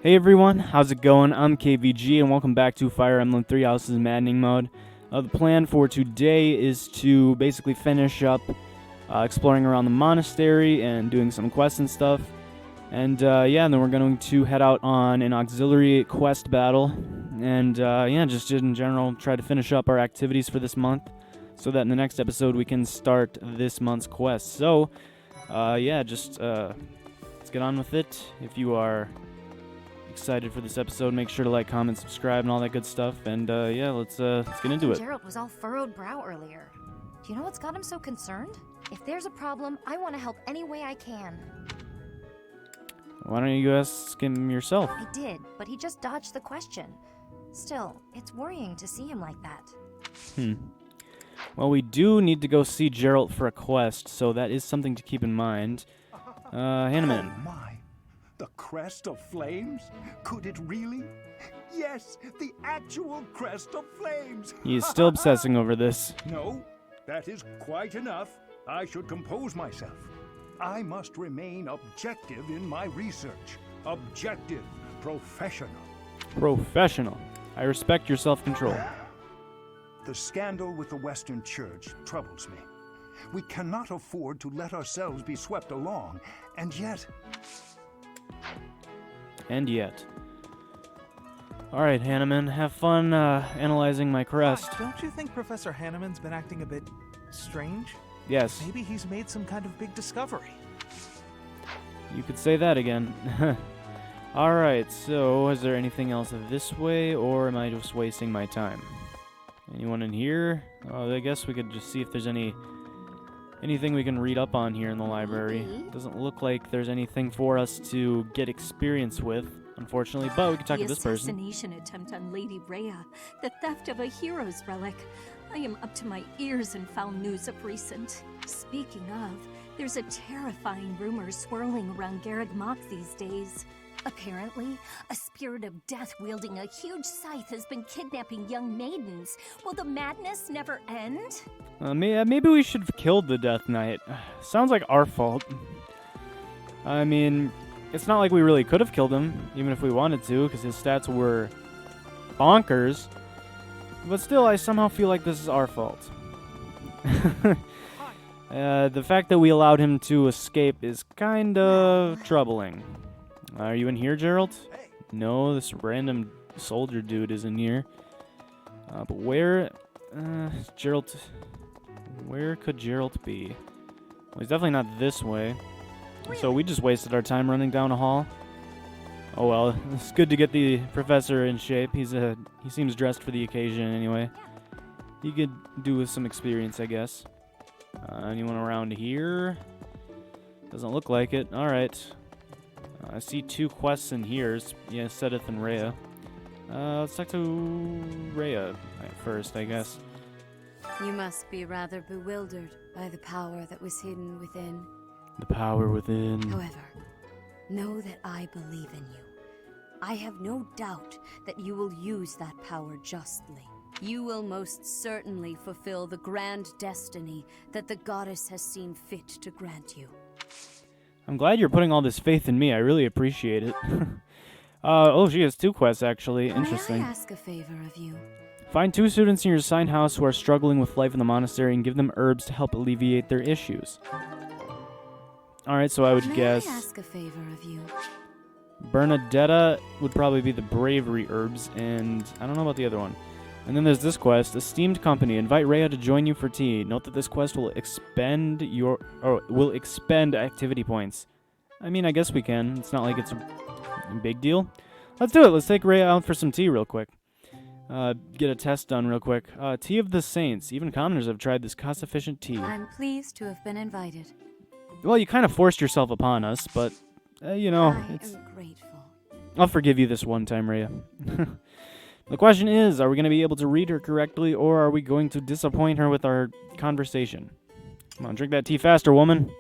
Hey everyone, how's it going? I'm KVG and welcome back to Fire Emblem 3 Houses Maddening mode. The plan for today is to basically finish up exploring around the monastery and doing some quests and stuff. And then we're going to head out on an auxiliary quest battle. And just in general try to finish up our activities for this month so that in the next episode we can start this month's quest. So, let's get on with it. If you are excited for this episode, make sure to like, comment, subscribe, and all that good stuff. And let's get into it. Gerald was all furrowed brow earlier. Do you know what's got him so concerned? If there's a problem, I want to help any way I can. Why don't you ask him yourself? I did, but he just dodged the question. Still, it's worrying to see him like that. Well, we do need to go see Geralt for a quest, so that is something to keep in mind. Hanneman. Oh my. The crest of flames? Could it really? Yes, the actual crest of flames! He is still obsessing over this. No, that is quite enough. I should compose myself. I must remain objective in my research. Objective, professional. Professional. I respect your self-control. The scandal with the Western Church troubles me. We cannot afford to let ourselves be swept along, and yet... Alright, Hanneman, have fun analyzing my crest. Don't you think Professor Hanneman's been acting a bit strange? Yes. Maybe he's made some kind of big discovery. You could say that again. Alright, so is there anything else this way, or am I just wasting my time? Anyone in here? Oh, I guess we could just see if there's anything we can read up on here in the library. Doesn't look like there's anything for us to get experience with, unfortunately, but we can talk to this person. The assassination attempt on Lady Rhea, the theft of a hero's relic. I am up to my ears in foul news of recent. Speaking of, there's a terrifying rumor swirling around Garreg Mach these days. Apparently, a spirit of death wielding a huge scythe has been kidnapping young maidens. Will the madness never end? Maybe we should have killed the Death Knight. Sounds like our fault. I mean, it's not like we really could have killed him, even if we wanted to, because his stats were bonkers. But still, I somehow feel like this is our fault. The fact that we allowed him to escape is kind of troubling. Are you in here, Geralt? No, this random soldier dude is in here. But where... Geralt... Where could Geralt be? Well, he's definitely not this way. So we just wasted our time running down a hall. Oh well, it's good to get the professor in shape. He seems dressed for the occasion anyway. He could do with some experience, I guess. Anyone around here? Doesn't look like it. Alright. I see two quests in here. Yeah, Sedith and Rhea. Let's talk to Rhea first, I guess. You must be rather bewildered by the power that was hidden within. The power within. However, know that I believe in you. I have no doubt that you will use that power justly. You will most certainly fulfill the grand destiny that the goddess has seen fit to grant you. I'm glad you're putting all this faith in me. I really appreciate it. She has two quests, actually. Interesting. May I ask a favor of you? Find two students in your assigned house who are struggling with life in the monastery and give them herbs to help alleviate their issues. Alright, so I would guess... May I ask a favor of you? Bernadetta would probably be the bravery herbs, and I don't know about the other one. And then there's this quest, Esteemed Company. Invite Rhea to join you for tea. Note that this quest will expend activity points. I mean, I guess we can. It's not like it's a big deal. Let's do it. Let's take Rhea out for some tea real quick. Get a test done real quick. Tea of the Saints. Even commoners have tried this cost-efficient tea. I'm pleased to have been invited. Well, you kind of forced yourself upon us, but, I am grateful. I'll forgive you this one time, Rhea. The question is, are we going to be able to read her correctly, or are we going to disappoint her with our conversation? Come on, drink that tea faster, woman.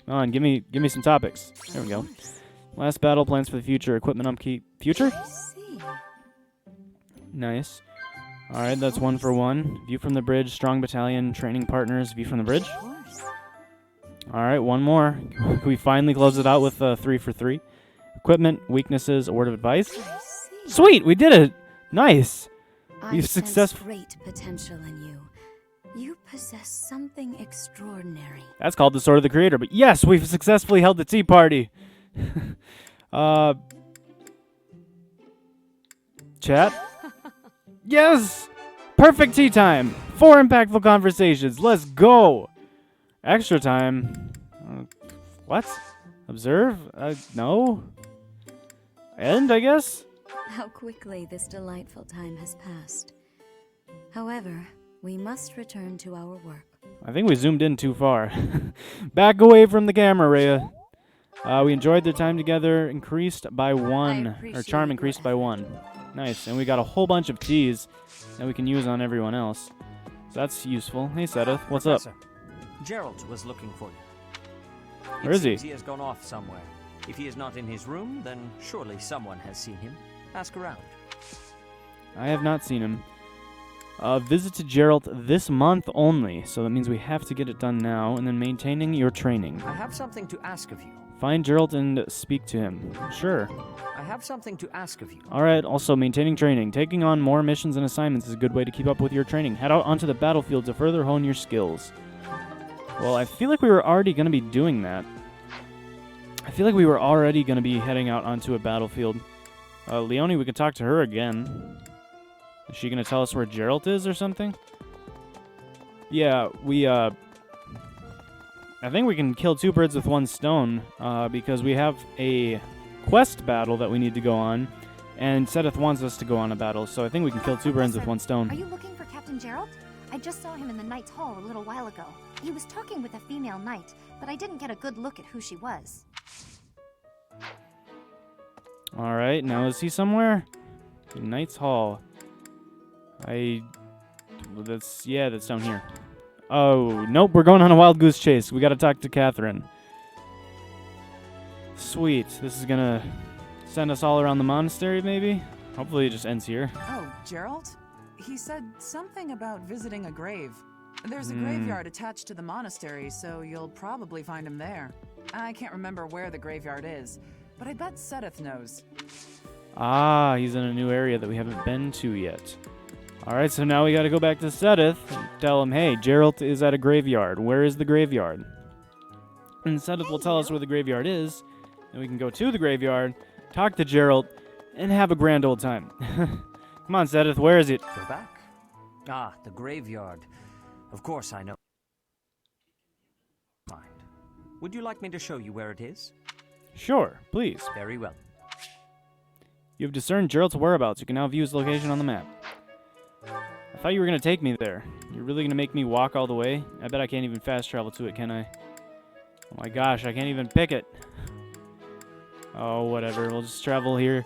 Come on, give me some topics. There we go. Last battle, plans for the future, equipment upkeep. Future? I see. Nice. Alright, that's 1 for 1. View from the bridge, strong battalion, training partners, view from the bridge. Of course. Alright, one more. Can we finally close it out with 3 for 3? equipment, weaknesses, a word of advice. I see. Sweet, we did it. Nice. I We've sense success- great potential in you. You possess something extraordinary. That's called the Sword of the Creator. But yes, we've successfully held the tea party. Chat. Yes. Perfect tea time. 4 impactful conversations. Let's go. Extra time. What? Observe? No. End, I guess? How quickly this delightful time has passed. However, we must return to our work. I think we zoomed in too far. Back away from the camera, Rhea. We enjoyed their time together, increased by 1. Or appreciate charm your increased by effort. 1. Nice. And we got a whole bunch of teas that we can use on everyone else. So that's useful. Hey, Sedith, what's up? Professor, Gerald was looking for you. Where is he? It seems he has gone off somewhere. If he is not in his room, then surely someone has seen him. Ask around. I have not seen him. Visit to Gerald this month only, so that means we have to get it done now, and then maintaining your training. I have something to ask of you. Find Gerald and speak to him. Sure. I have something to ask of you. Alright, also maintaining training. Taking on more missions and assignments is a good way to keep up with your training. Head out onto the battlefield to further hone your skills. Well, I feel like we were already going to be doing that. I feel like we were already going to be heading out onto a battlefield. Leonie, we could talk to her again. Is she going to tell us where Geralt is or something? Yeah, I think we can kill 2 birds with 1 stone, because we have a quest battle that we need to go on, and Sedith wants us to go on a battle, so I think we can kill 2 birds with 1 stone. Are you looking for Captain Gerald? I just saw him in the Knight's Hall a little while ago. He was talking with a female knight, but I didn't get a good look at who she was. Alright, now is he somewhere? Knight's Hall. That's down here. Oh, nope, we're going on a wild goose chase. We gotta talk to Catherine. Sweet, this is gonna send us all around the monastery, maybe? Hopefully it just ends here. Oh, Gerald? He said something about visiting a grave. There's a graveyard attached to the monastery, so you'll probably find him there. I can't remember where the graveyard is, but I bet Sedith knows. Ah, he's in a new area that we haven't been to yet. Alright, so now we gotta go back to Sedith and tell him, hey, Geralt is at a graveyard. Where is the graveyard? And Sedith will tell us where the graveyard is, and we can go to the graveyard, talk to Geralt, and have a grand old time. Come on, Sedith, where is it? Go back. Ah, the graveyard. Of course I know. Mind. Would you like me to show you where it is? Sure, please. Very well. You have discerned Geralt's whereabouts. You can now view his location on the map. I thought you were going to take me there. You're really going to make me walk all the way? I bet I can't even fast travel to it, can I? Oh my gosh, I can't even pick it. Oh, whatever. We'll just travel here.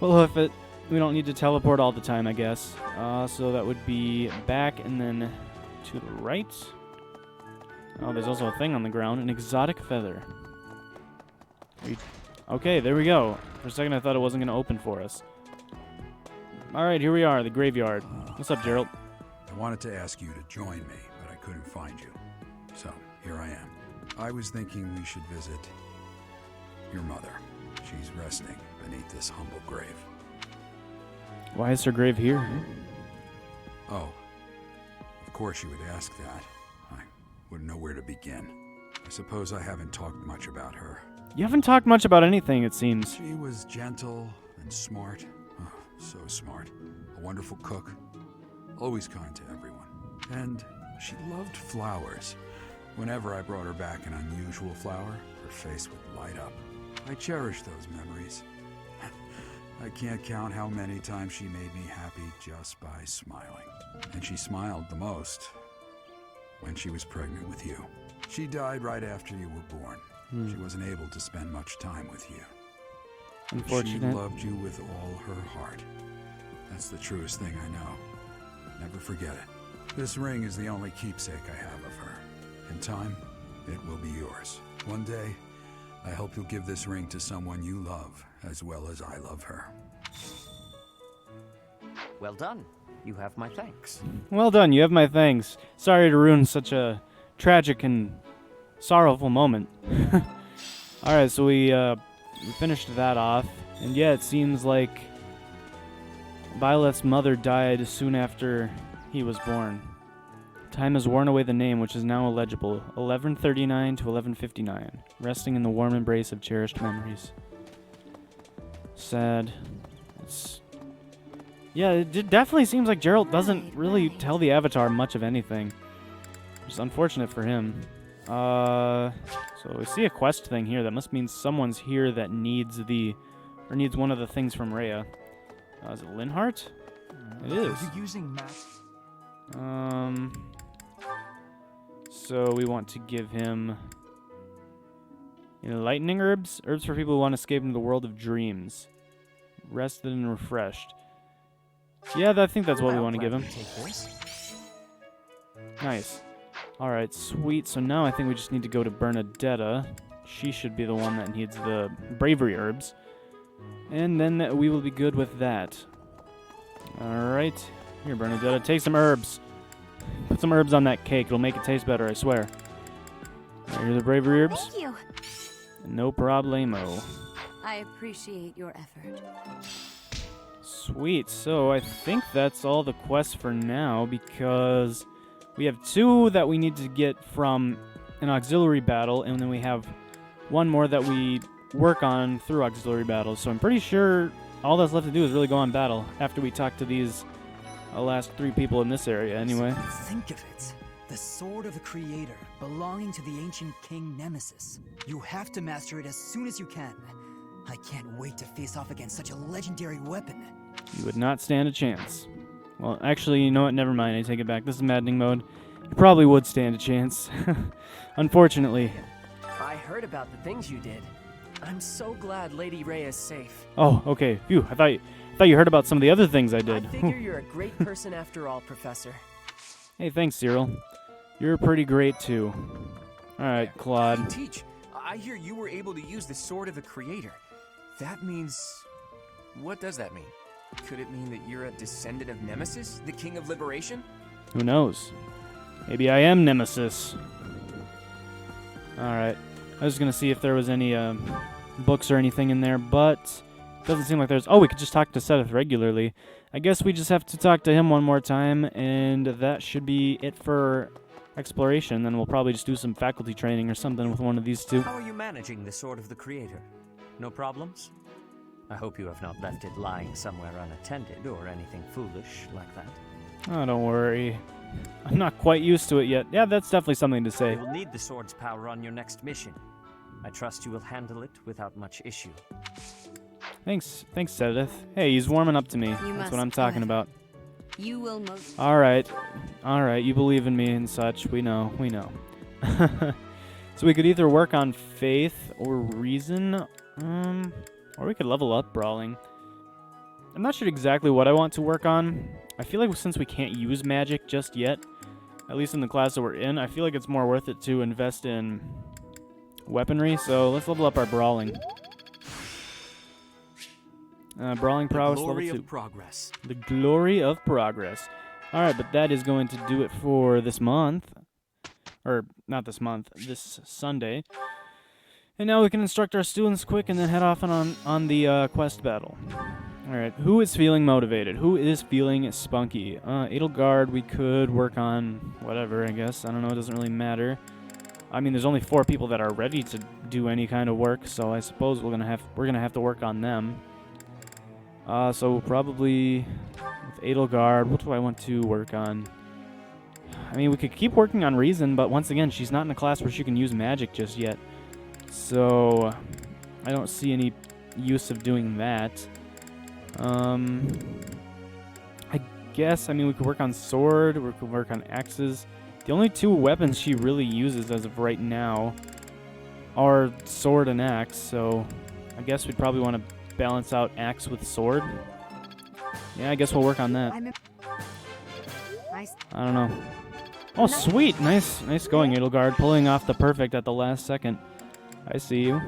We'll hoof it. We don't need to teleport all the time, I guess. So that would be back and then to the right. Oh, there's also a thing on the ground. An exotic feather. Okay, there we go. For a second I thought it wasn't going to open for us. Alright, here we are, the graveyard. What's up, Geralt? I wanted to ask you to join me, but I couldn't find you. So, here I am. I was thinking we should visit your mother. She's resting beneath this humble grave. Why is her grave here? Oh, of course you would ask that. I wouldn't know where to begin. I suppose I haven't talked much about her. You haven't talked much about anything, it seems. She was gentle and smart. Oh, so smart. A wonderful cook. Always kind to everyone. And she loved flowers. Whenever I brought her back an unusual flower, her face would light up. I cherish those memories. I can't count how many times she made me happy just by smiling. And she smiled the most when she was pregnant with you. She died right after you were born. She wasn't able to spend much time with you. Unfortunate. She loved you with all her heart. That's the truest thing I know. Never forget it. This ring is the only keepsake I have of her. In time, it will be yours. One day, I hope you'll give this ring to someone you love as well as I love her. Well done. You have my thanks. Well done, you have my thanks. Sorry to ruin such a tragic and sorrowful moment. Alright, so we we finished that off. And yeah, it seems like Violet's mother died soon after he was born. Time has worn away the name, which is now illegible. 1139 to 1159. Resting in the warm embrace of cherished memories. Sad. Yeah, it definitely seems like Geralt doesn't really tell the Avatar much of anything. Which is unfortunate for him. So we see a quest thing here. That must mean someone's here that needs needs one of the things from Rhea. Is it Linhardt? It is. Are you using map? So we want to give him enlightening herbs. Herbs for people who want to escape into the world of dreams. Rested and refreshed. Yeah, I think that's what we want to give him. Nice. Alright, sweet. So now I think we just need to go to Bernadetta. She should be the one that needs the bravery herbs. And then we will be good with that. Alright. Here, Bernadetta, take some herbs. Put some herbs on that cake. It'll make it taste better, I swear. Here are the bravery herbs. Thank you. No problemo. I appreciate your effort. Sweet. So I think that's all the quests for now, because we have 2 that we need to get from an auxiliary battle, and then we have 1 more that we work on through auxiliary battles. So I'm pretty sure all that's left to do is really go on battle after we talk to these last 3 people in this area anyway. Think of it. The Sword of the Creator, belonging to the ancient King Nemesis. You have to master it as soon as you can. I can't wait to face off against such a legendary weapon. You would not stand a chance. Well, actually, you know what? Never mind. I take it back. This is Maddening mode. You probably would stand a chance. Unfortunately. I heard about the things you did. I'm so glad Lady Rhea is safe. Oh, okay. Phew. I thought you heard about some of the other things I did. I figure you're a great person after all, Professor. Hey, thanks, Cyril. You're pretty great, too. Alright, Claude. Hey, Teach, I hear you were able to use the Sword of the Creator. That means... What does that mean? Could it mean that you're a descendant of Nemesis, the King of Liberation? Who knows? Maybe I am Nemesis. Alright. I was gonna see if there was any books or anything in there, but it doesn't seem like there's... Oh, we could just talk to Seth regularly. I guess we just have to talk to him one more time, and that should be it for exploration. Then we'll probably just do some faculty training or something with one of these 2. How are you managing the Sword of the Creator? No problems? I hope you have not left it lying somewhere unattended or anything foolish like that. Oh, don't worry. I'm not quite used to it yet. Yeah, that's definitely something to say. You will need the sword's power on your next mission. I trust you will handle it without much issue. Thanks, Sedith. Hey, he's warming up to me. That's what I'm talking about. You will most... Alright, you believe in me and such. We know. So we could either work on faith or reason, or we could level up brawling. I'm not sure exactly what I want to work on. I feel like since we can't use magic just yet, at least in the class that we're in, I feel like it's more worth it to invest in weaponry, so let's level up our brawling. Brawling prowess level 2. The glory of progress. The glory of progress. Alright, but that is going to do it for this month. Or, not this month, this Sunday. And now we can instruct our students quick and then head off on the quest battle. Alright, who is feeling motivated? Who is feeling spunky? Edelgard, we could work on whatever, I guess. I don't know, it doesn't really matter. I mean, there's only 4 people that are ready to do any kind of work, so I suppose we're gonna have to work on them. So probably with Edelgard, what do I want to work on? I mean, we could keep working on reason, but once again, she's not in a class where she can use magic just yet. So I don't see any use of doing that. I guess, I mean, we could work on sword, we could work on axes. The only 2 weapons she really uses as of right now are sword and axe, so I guess we'd probably want to balance out axe with sword. Yeah, I guess we'll work on that. I don't know. Oh, sweet! Nice going, Edelgard. Pulling off the perfect at the last second. I see you.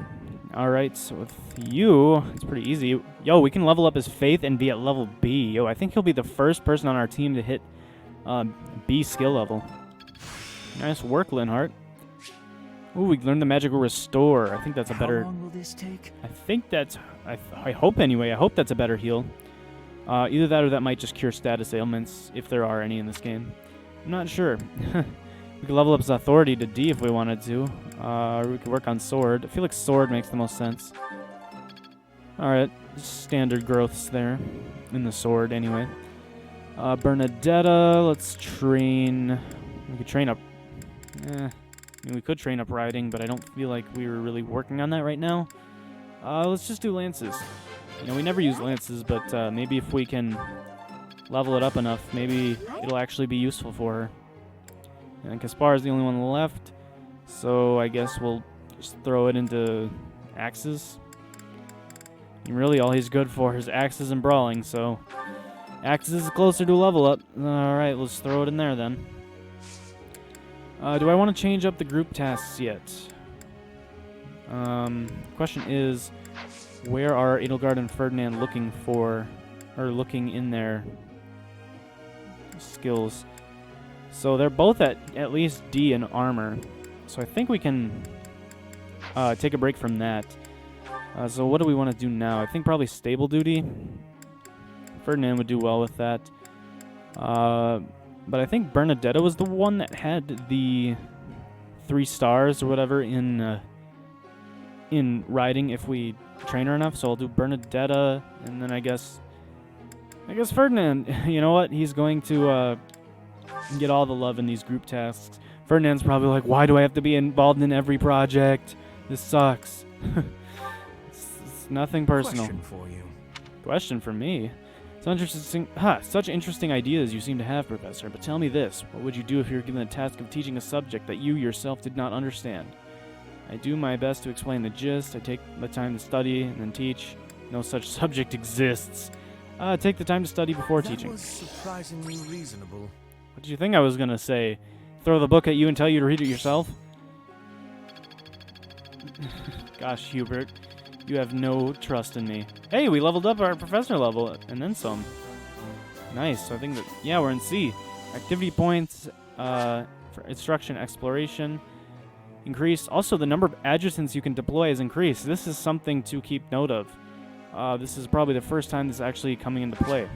Alright, so with you, it's pretty easy. Yo, we can level up his faith and be at level B. Yo, I think he'll be the first person on our team to hit B skill level. Nice work, Linhardt. Ooh, we learned the magical restore. I think that's a better... How long will this take? I think that's... I hope anyway. I hope that's a better heal. Either that or that might just cure status ailments, if there are any in this game. I'm not sure. We could level up his authority to D if we wanted to. Or we could work on sword. I feel like sword makes the most sense. Alright, standard growths there. In the sword, anyway. Bernadetta, let's train... We could train up... I mean, we could train up riding, but I don't feel like we were really working on that right now. Let's just do lances. You know, we never use lances, but maybe if we can level it up enough, maybe it'll actually be useful for her. And Caspar is the only one left, so I guess we'll just throw it into axes. And really, all he's good for is axes and brawling, so axes is closer to a level up. Alright, let's throw it in there then. Do I want to change up the group tasks yet? Question is, where are Edelgard and Ferdinand looking for, or looking in their skills? So they're both at least D in armor. So I think we can take a break from that. So what do we want to do now? I think probably stable duty. Ferdinand would do well with that. But I think Bernadetta was the one that had the 3 stars or whatever in riding if we train her enough. So I'll do Bernadetta, and then I guess Ferdinand. You know what? He's going to get all the love in these group tasks. Ferdinand's probably like, why do I have to be involved in every project? This sucks. It's nothing personal. Question for you. Question for me? Such interesting ideas you seem to have, Professor. But tell me this. What would you do if you were given the task of teaching a subject that you yourself did not understand? I do my best to explain the gist. I take the time to study and then teach. No such subject exists. Take the time to study before teaching. That was surprisingly reasonable. What did you think I was going to say? Throw the book at you and tell you to read it yourself? Gosh, Hubert. You have no trust in me. Hey, we leveled up our professor level, and then some. Nice. So I think that, yeah, we're in C. Activity points for instruction exploration increased. Also, the number of adjutants you can deploy has increased. This is something to keep note of. This is probably the first time this is actually coming into play.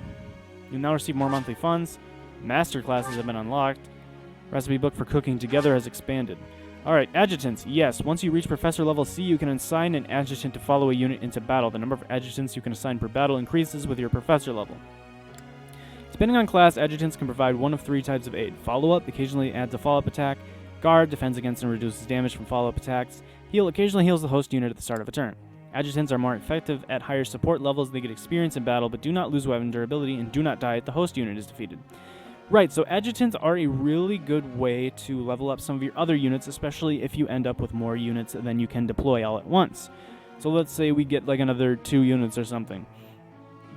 You now receive more monthly funds. Master classes have been unlocked. Recipe book for cooking together has expanded. Alright, adjutants. Yes, once you reach Professor level C, you can assign an adjutant to follow a unit into battle. The number of adjutants you can assign per battle increases with your Professor level. Depending on class, adjutants can provide one of 3 types of aid. Follow-up occasionally adds a follow-up attack. Guard defends against and reduces damage from follow-up attacks. Heal occasionally heals the host unit at the start of a turn. Adjutants are more effective at higher support levels. They get experience in battle, but do not lose weapon durability and do not die if the host unit is defeated. Right, so adjutants are a really good way to level up some of your other units, especially if you end up with more units than you can deploy all at once. So let's say we get like another 2 units or something.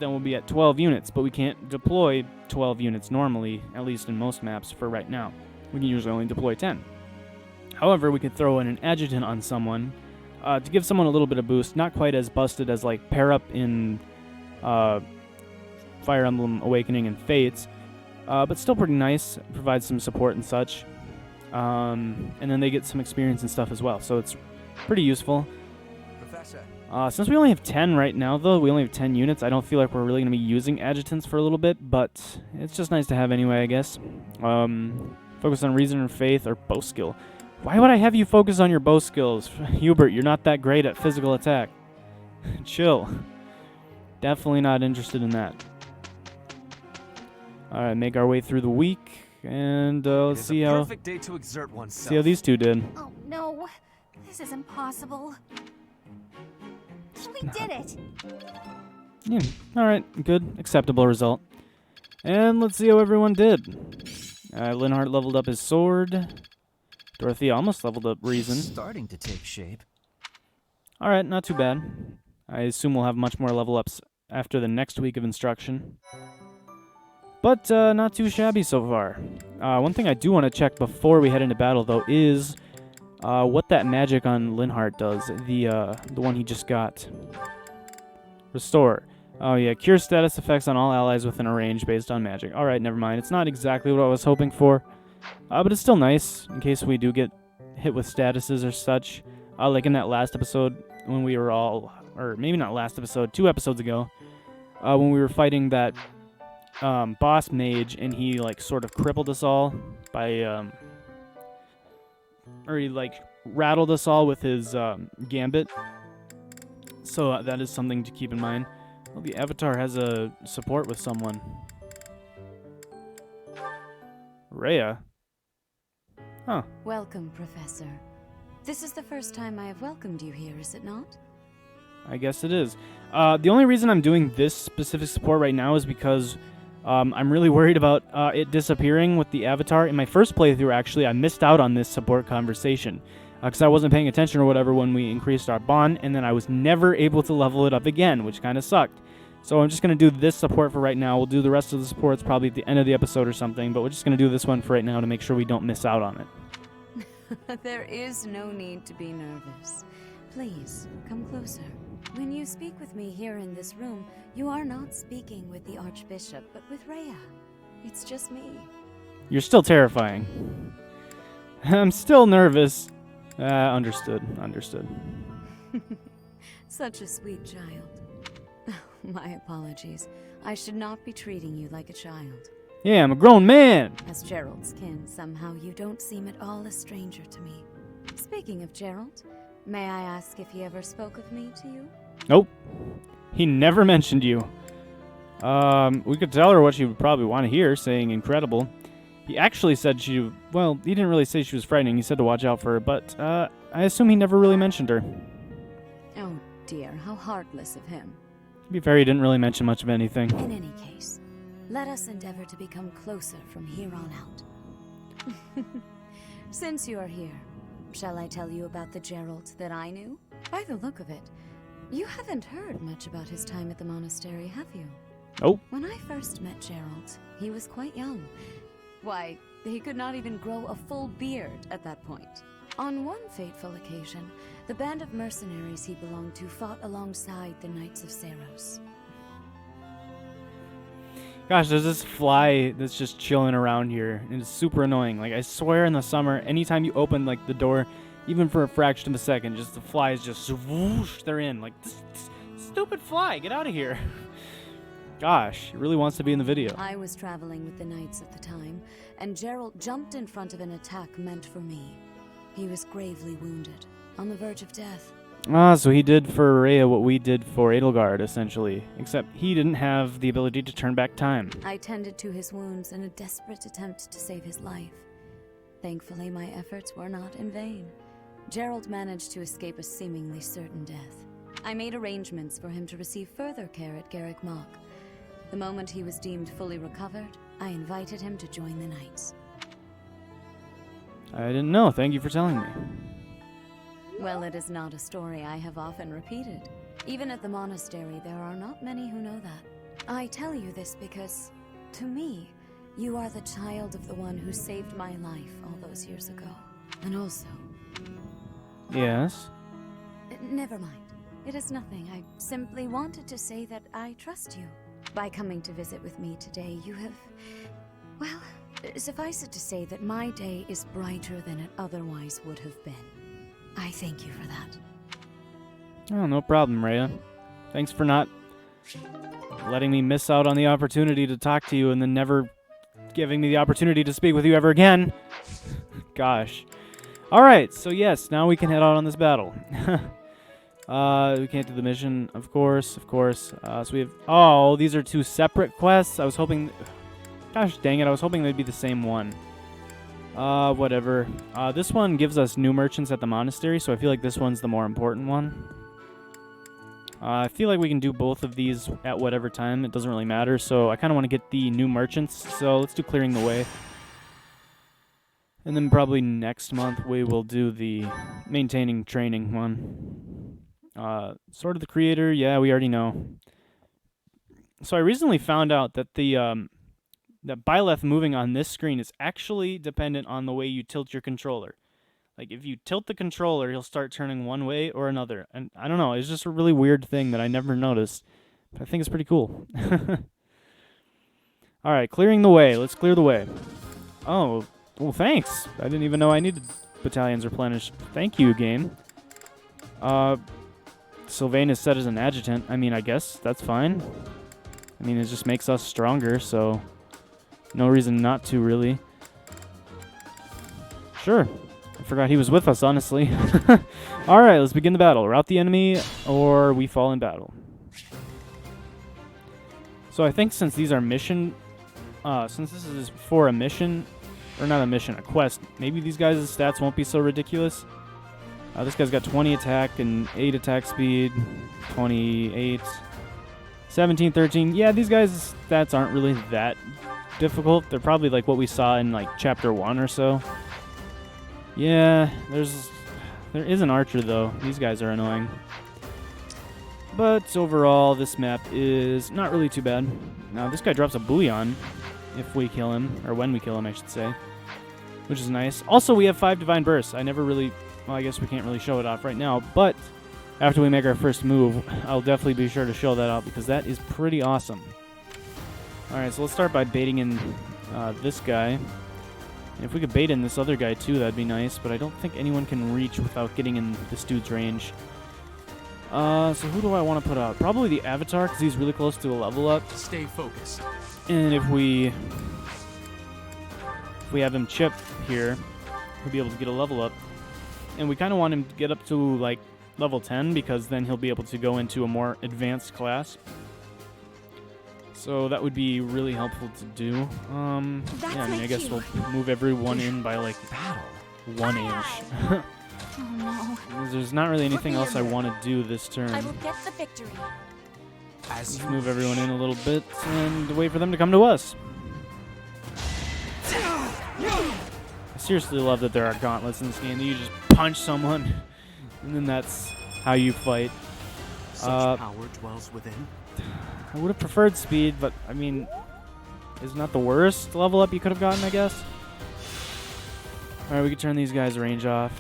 Then we'll be at 12 units, but we can't deploy 12 units normally, at least in most maps for right now. We can usually only deploy 10. However, we could throw in an adjutant on someone to give someone a little bit of boost, not quite as busted as like pair up in Fire Emblem Awakening and Fates, but still pretty nice, provides some support and such. And then they get some experience and stuff as well, so it's pretty useful. Professor. Since we only have 10 right now, though, we only have 10 units, I don't feel like we're really going to be using adjutants for a little bit, but it's just nice to have anyway, I guess. Focus on reason or faith or bow skill. Why would I have you focus on your bow skills? Hubert, you're not that great at physical attack. Chill. Definitely not interested in that. Alright, make our way through the week, and let's see how... Perfect day to exert oneself. See how these two did. Oh no, this is impossible. We did it! Yeah, alright, good, acceptable result. And let's see how everyone did. Linhardt leveled up his sword. Dorothea almost leveled up reason. Starting to take shape. Alright, not too bad. I assume we'll have much more level ups after the next week of instruction. But not too shabby so far. One thing I do want to check before we head into battle, though, is what that magic on Linhardt does. The one he just got. Restore. Oh yeah, cure status effects on all allies within a range based on magic. Alright, never mind. It's not exactly what I was hoping for. But it's still nice in case we do get hit with statuses or such. Like in that last episode when we were all, or maybe not last episode, 2 episodes ago, when we were fighting that boss mage, and he like sort of crippled us all by, or he like rattled us all with his gambit. So that is something to keep in mind. Well, the avatar has a support with someone. Rhea? Huh. Welcome, Professor. This is the first time I have welcomed you here, is it not? I guess it is. The only reason I'm doing this specific support right now is because I'm really worried about it disappearing with the avatar. In my first playthrough, actually, I missed out on this support conversation because I wasn't paying attention or whatever when we increased our bond, and then I was never able to level it up again, which kind of sucked. So I'm just going to do this support for right now. We'll do the rest of the supports probably at the end of the episode or something, but we're just going to do this one for right now to make sure we don't miss out on it. There is no need to be nervous. Please, come closer. When you speak with me here in this room, you are not speaking with the Archbishop, but with Rhea. It's just me. You're still terrifying. I'm still nervous. Understood. Such a sweet child. My apologies. I should not be treating you like a child. Yeah, I'm a grown man. As Gerald's kin, somehow you don't seem at all a stranger to me. Speaking of Gerald, may I ask if he ever spoke of me to you? Nope. He never mentioned you. We could tell her what she would probably want to hear, saying incredible. He actually said he didn't really say she was frightening. He said to watch out for her, but I assume he never really mentioned her. Oh dear, how heartless of him. To be fair, he didn't really mention much of anything. In any case, let us endeavor to become closer from here on out. Since you are here, shall I tell you about the Gerald that I knew? By the look of it, you haven't heard much about his time at the monastery, have you? Nope. When I first met Gerald, he was quite young. Why, he could not even grow a full beard at that point. On one fateful occasion, the band of mercenaries he belonged to fought alongside the Knights of Saros. Gosh, there's this fly that's just chilling around here, and it's super annoying. Like, I swear in the summer, anytime you open, like, the door, even for a fraction of a second, just the flies just whoosh, they're in. Like, this stupid fly, get out of here. Gosh, it really wants to be in the video. I was traveling with the Knights at the time, and Gerald jumped in front of an attack meant for me. He was gravely wounded, on the verge of death. Ah, so he did for Rhea what we did for Edelgard, essentially. Except he didn't have the ability to turn back time. I tended to his wounds in a desperate attempt to save his life. Thankfully, my efforts were not in vain. Gerald managed to escape a seemingly certain death. I made arrangements for him to receive further care at Garrick Mach. The moment he was deemed fully recovered, I invited him to join the Knights. I didn't know. Thank you for telling me. Well, it is not a story I have often repeated. Even at the monastery, there are not many who know that. I tell you this because, to me, you are the child of the one who saved my life all those years ago. And also... Yes? Never mind. It is nothing. I simply wanted to say that I trust you. By coming to visit with me today, you have... Well, suffice it to say that my day is brighter than it otherwise would have been. I thank you for that. Oh, no problem, Rhea. Thanks for not letting me miss out on the opportunity to talk to you and then never giving me the opportunity to speak with you ever again. Gosh. Alright, so yes, now we can head out on this battle. We can't do the mission, of course. So we have... Oh, these are 2 separate quests? I was hoping... Gosh dang it, I was hoping they'd be the same one. Whatever. This one gives us new merchants at the monastery, so I feel like this one's the more important one. I feel like we can do both of these at whatever time. It doesn't really matter, so I kind of want to get the new merchants, so let's do Clearing the Way. And then probably next month we will do the Maintaining Training one. Sword of the Creator, yeah, we already know. So I recently found out that that Byleth moving on this screen is actually dependent on the way you tilt your controller. Like, if you tilt the controller, he'll start turning one way or another. And I don't know, it's just a really weird thing that I never noticed. But I think it's pretty cool. Alright, Clearing the Way. Let's clear the way. Oh, well, thanks. I didn't even know I needed battalion's replenished. Thank you, game. Sylvain is set as an adjutant. I mean, I guess that's fine. I mean, it just makes us stronger, so no reason not to, really. Sure. I forgot he was with us, honestly. Alright, let's begin the battle. Rout the enemy, or we fall in battle. So I think since these are mission... since this is for a mission... Or not a mission, a quest. Maybe these guys' stats won't be so ridiculous. This guy's got 20 attack and 8 attack speed. 28... 17, 13. Yeah, these guys' stats aren't really that difficult. They're probably like what we saw in like Chapter 1 or so. Yeah, there is an archer though. These guys are annoying. But overall, this map is not really too bad. Now, this guy drops a bullion if we kill him, or when we kill him, I should say, which is nice. Also, we have 5 divine bursts. I never really, well, I guess we can't really show it off right now, but after we make our first move, I'll definitely be sure to show that out because that is pretty awesome. Alright, so let's start by baiting in this guy. And if we could bait in this other guy too, that'd be nice, but I don't think anyone can reach without getting in this dude's range. So who do I want to put out? Probably the Avatar, because he's really close to a level up. Stay focused. And if we have him chip here, he'll be able to get a level up. And we kind of want him to get up to, like, level 10, because then he'll be able to go into a more advanced class. So that would be really helpful to do. Yeah, I mean, I guess we'll move everyone in by, like, 1 inch. Oh no. There's not really anything else I want to do this turn. I will get the victory. Let's move everyone in a little bit and wait for them to come to us. I seriously love that there are gauntlets in this game. You just punch someone, and then that's how you fight. Such power dwells within. I would have preferred speed, but I mean, isn't that the worst level up you could have gotten, I guess? Alright, we can turn these guys' range off.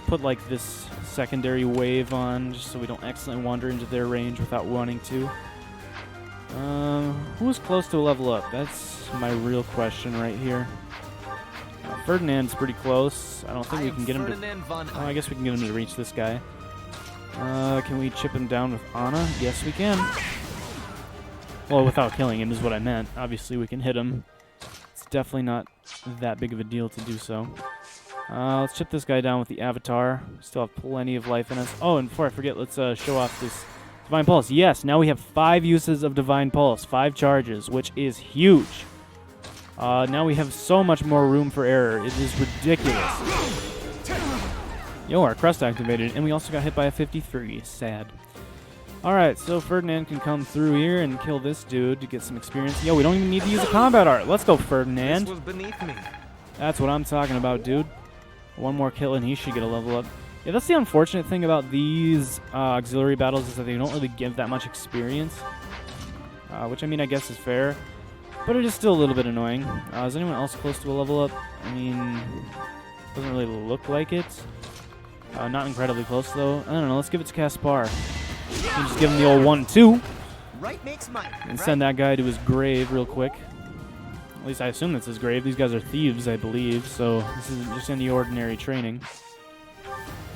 Put like this secondary wave on, just so we don't accidentally wander into their range without wanting to. Who's close to a level up? That's my real question right here. Ferdinand's pretty close. I don't think we can get him to... Oh, I guess we can get him to reach this guy. Can we chip him down with Anna? Yes, we can. Well, without killing him is what I meant. Obviously, we can hit him. It's definitely not that big of a deal to do so. Let's chip this guy down with the Avatar. Still have plenty of life in us. Oh, and before I forget, let's show off this Divine Pulse. Yes, now we have 5 uses of Divine Pulse. 5 charges, which is huge. Now we have so much more room for error. It is ridiculous. Yo, our crest activated, and we also got hit by a 53. Sad. Alright, so Ferdinand can come through here and kill this dude to get some experience. Yo, we don't even need to use a combat art. Let's go, Ferdinand. This was beneath me. That's what I'm talking about, dude. 1 more kill and he should get a level up. Yeah, that's the unfortunate thing about these auxiliary battles is that they don't really give that much experience. Which, I mean, I guess is fair. But it is still a little bit annoying. Is anyone else close to a level up? I mean, doesn't really look like it. Not incredibly close, though. I don't know. Let's give it to Caspar. Just give him the old 1-2. Right makes money. And send that guy to his grave real quick. At least I assume that's his grave. These guys are thieves, I believe. So this isn't just any ordinary training.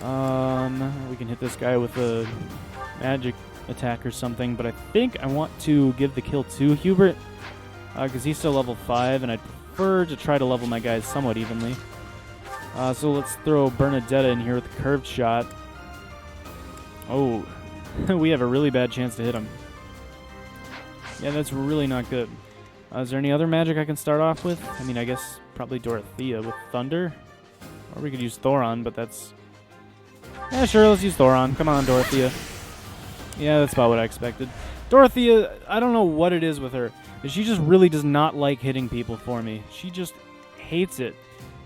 We can hit this guy with a magic attack or something. But I think I want to give the kill to Hubert. Because he's still level 5. And I'd prefer to try to level my guys somewhat evenly. So let's throw Bernadetta in here with a curved shot. Oh, we have a really bad chance to hit him. Yeah, that's really not good. Is there any other magic I can start off with? I mean, I guess probably Dorothea with Thunder. Or we could use Thoron, but that's... Yeah, sure, let's use Thoron. Come on, Dorothea. Yeah, that's about what I expected. Dorothea, I don't know what it is with her. She just really does not like hitting people for me. She just hates it.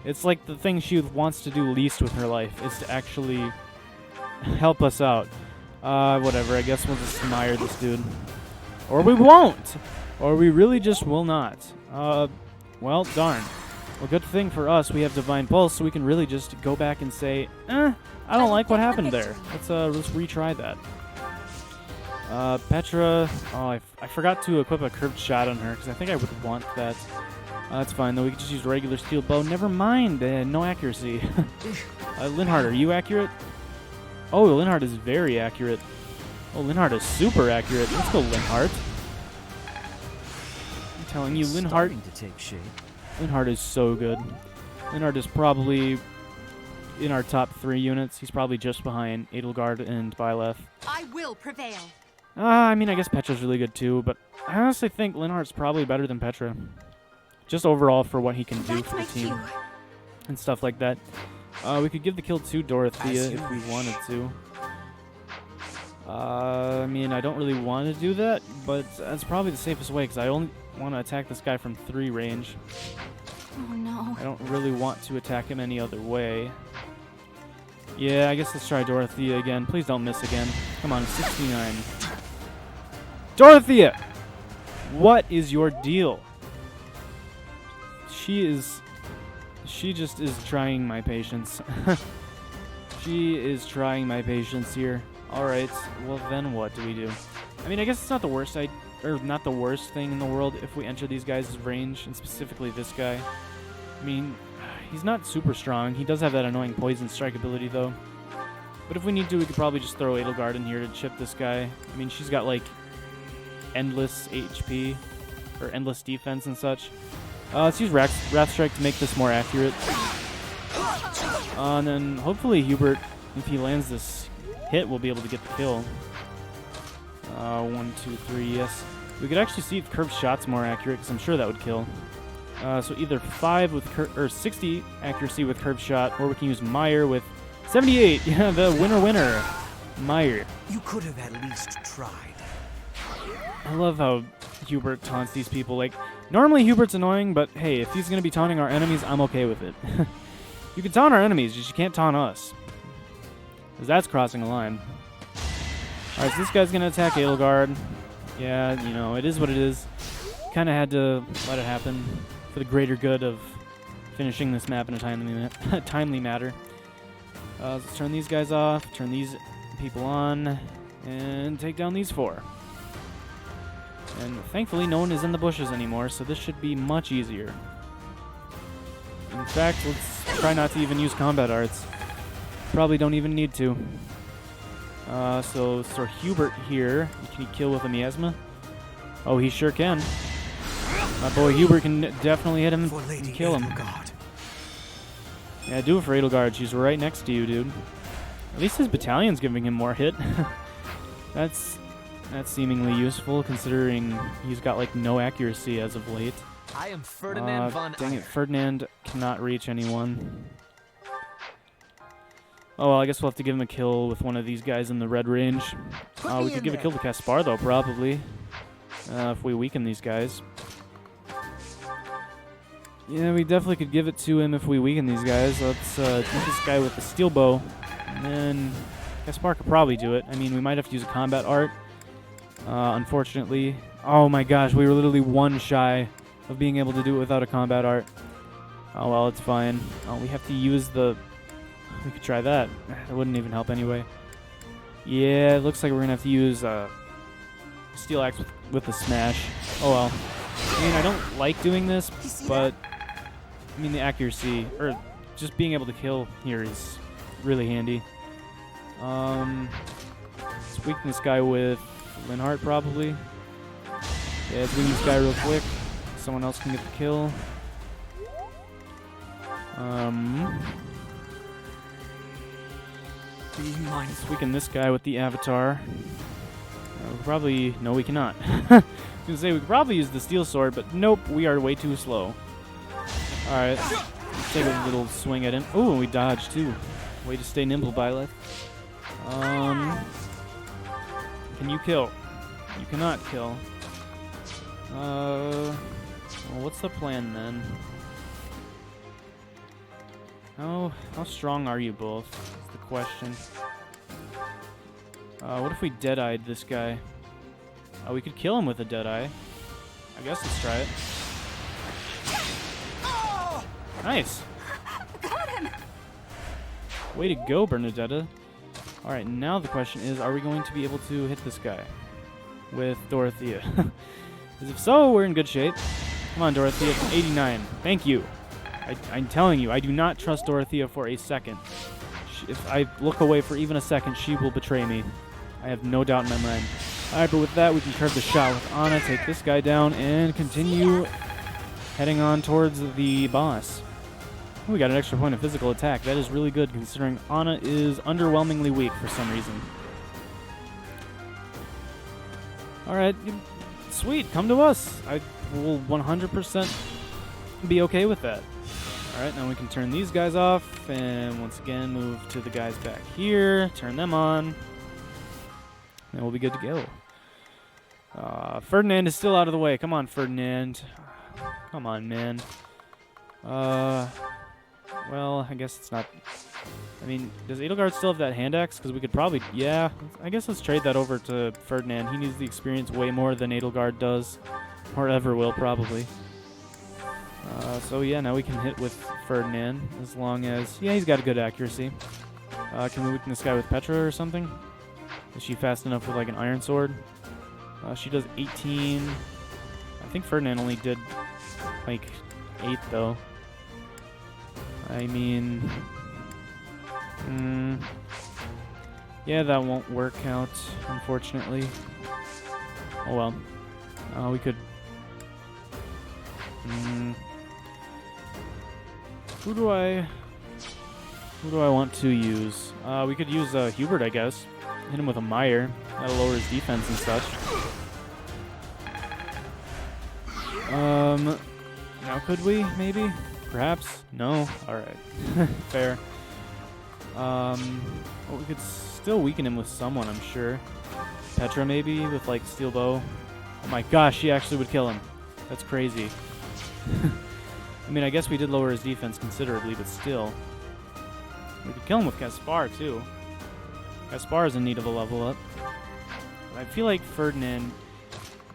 It's like the thing she wants to do least with her life is to actually help us out. Whatever, I guess we'll just admire this dude. Or we won't! Or we really just will not. Well, darn. Well, good thing for us, we have Divine Pulse, so we can really just go back and say, I don't like what happened there. Let's retry that. Petra, I forgot to equip a curved shot on her, because I think I would want that. That's fine, though. We could just use regular steel bow. Never mind. No accuracy. Linhardt, are you accurate? Oh, Linhardt is very accurate. Oh, Linhardt is super accurate. Let's go, Linhardt. I'm telling you, Linhardt... Starting to take shape. Linhardt is so good. Linhardt is probably in our top 3 units. He's probably just behind Edelgard and Byleth. I will prevail. I mean, I guess Petra's really good too, but I honestly think Linhardt's probably better than Petra. Just overall for what he can do for the team and stuff like that. We could give the kill to Dorothea if we wanted to. I mean, I don't really want to do that, but that's probably the safest way because I only want to attack this guy from 3 range. Oh no. I don't really want to attack him any other way. Yeah, I guess let's try Dorothea again. Please don't miss again. Come on, 69. Dorothea! What is your deal? She just is trying my patience. She is trying my patience here. Alright, well then what do we do? I mean, I guess it's not the worst not the worst thing in the world if we enter these guys' range, and specifically this guy. I mean, he's not super strong. He does have that annoying poison strike ability, though. But if we need to, we could probably just throw Edelgard in here to chip this guy. I mean, she's got, like, endless HP, or endless defense and such. Let's use Wrath Strike to make this more accurate. And then, hopefully, Hubert, if he lands this hit, will be able to get the kill. 1, 2, 3, yes. We could actually see if curved shot's more accurate, because I'm sure that would kill. So either 5 with 60 accuracy with curved shot, or we can use Meyer with 78. Yeah, the winner. Meyer. You could have at least tried. I love how Hubert taunts these people. Like, normally Hubert's annoying, but hey, if he's going to be taunting our enemies, I'm okay with it. You can taunt our enemies, just you can't taunt us. Because that's crossing a line. Alright, so this guy's going to attack Edelgard. Yeah, you know, it is what it is. Kind of had to let it happen for the greater good of finishing this map in a timely matter. Let's turn these guys off, turn these people on, and take down these 4. And thankfully, no one is in the bushes anymore, so this should be much easier. In fact, let's try not to even use combat arts. Probably don't even need to. So let's throw Hubert here. Can he kill with a miasma? Oh, he sure can. My boy Hubert can definitely hit him and kill him. Yeah, do it for Edelgard. She's right next to you, dude. At least his battalion's giving him more hit. That's seemingly useful, considering he's got, like, no accuracy as of late. I am Ferdinand von Dang it, Ferdinand cannot reach anyone. Oh, well, I guess we'll have to give him a kill with one of these guys in the red range. We could give a kill to Caspar, though, probably. If we weaken these guys. Yeah, we definitely could give it to him if we weaken these guys. Let's hit this guy with the steel bow. And then Caspar could probably do it. I mean, we might have to use a combat art. Unfortunately. Oh my gosh, we were literally 1 shy of being able to do it without a combat art. Oh well, it's fine. We have to use the... We could try that. That wouldn't even help anyway. Yeah, it looks like we're going to have to use Steel Axe with the smash. Oh well. I mean, I don't like doing this, but... I mean, the accuracy, or just being able to kill here is really handy. Let's weaken this guy with Linhardt, probably. Yeah, let's weaken this guy real quick. Someone else can get the kill. Let's weaken this guy with the Avatar. Probably... No, we cannot. I was going to say, we could probably use the Steel Sword, but nope, we are way too slow. Alright, let's take a little swing at him. Ooh, and we dodged, too. Way to stay nimble, Byleth. Can you kill? You cannot kill. Well, what's the plan, then? How strong are you both? That's the question. What if we Deadeyed this guy? We could kill him with a Deadeye. I guess let's try it. Nice! Got him! Way to go, Bernadetta. Alright, now the question is, are we going to be able to hit this guy with Dorothea? Because if so, we're in good shape. Come on, Dorothea. 89. Thank you. I'm telling you, I do not trust Dorothea for a second. If I look away for even a second, she will betray me. I have no doubt in my mind. Alright, but with that, we can curve the shot with Anna, take this guy down, and continue heading on towards the boss. We got an extra point of physical attack. That is really good, considering Anna is underwhelmingly weak for some reason. Alright, sweet, come to us. I will 100% be okay with that. Alright, now we can turn these guys off, and once again move to the guys back here, turn them on, and we'll be good to go. Ferdinand is still out of the way. Come on, Ferdinand. Come on, man. Well, I guess it's not... I mean, does Edelgard still have that hand axe? Because we could probably... Yeah, I guess let's trade that over to Ferdinand. He needs the experience way more than Edelgard does. Or ever will, probably. So yeah, now we can hit with Ferdinand, as long as... Yeah, he's got a good accuracy. Can we weaken this guy with Petra or something? Is she fast enough with, like, an iron sword? She does 18... I think Ferdinand only did, like, 8, though. I mean... yeah, that won't work out, unfortunately. Oh well. We could... Who do I want to use? We could use Hubert, I guess. Hit him with a Mire. That'll lower his defense and such. Now could we, maybe? Perhaps? No? Alright. Fair. Well, we could still weaken him with someone, I'm sure. Petra, maybe, with, like, Steel Bow. Oh my gosh, she actually would kill him. That's crazy. I mean, I guess we did lower his defense considerably, but still. We could kill him with Caspar, too. Caspar is in need of a level up. I feel like Ferdinand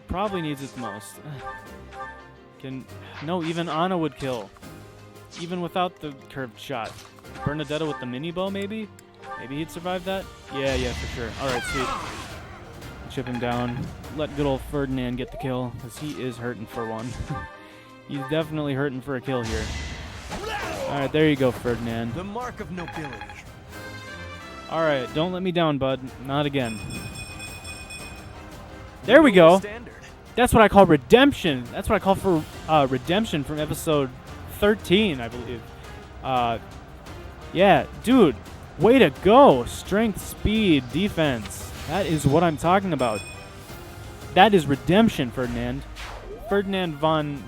probably needs it the most. No, even Anna would kill. Even without the curved shot. Bernadetta with the mini bow, maybe? Maybe he'd survive that? Yeah, for sure. Alright, sweet. Chip him down. Let good old Ferdinand get the kill, because he is hurting for one. He's definitely hurting for a kill here. Alright, there you go, Ferdinand. The mark of nobility. Alright, don't let me down, bud. Not again. There we go. That's what I call redemption. That's what I call for redemption from episode 13, I believe. Yeah, dude. Way to go. Strength, speed, defense. That is what I'm talking about. That is redemption, Ferdinand. Ferdinand von...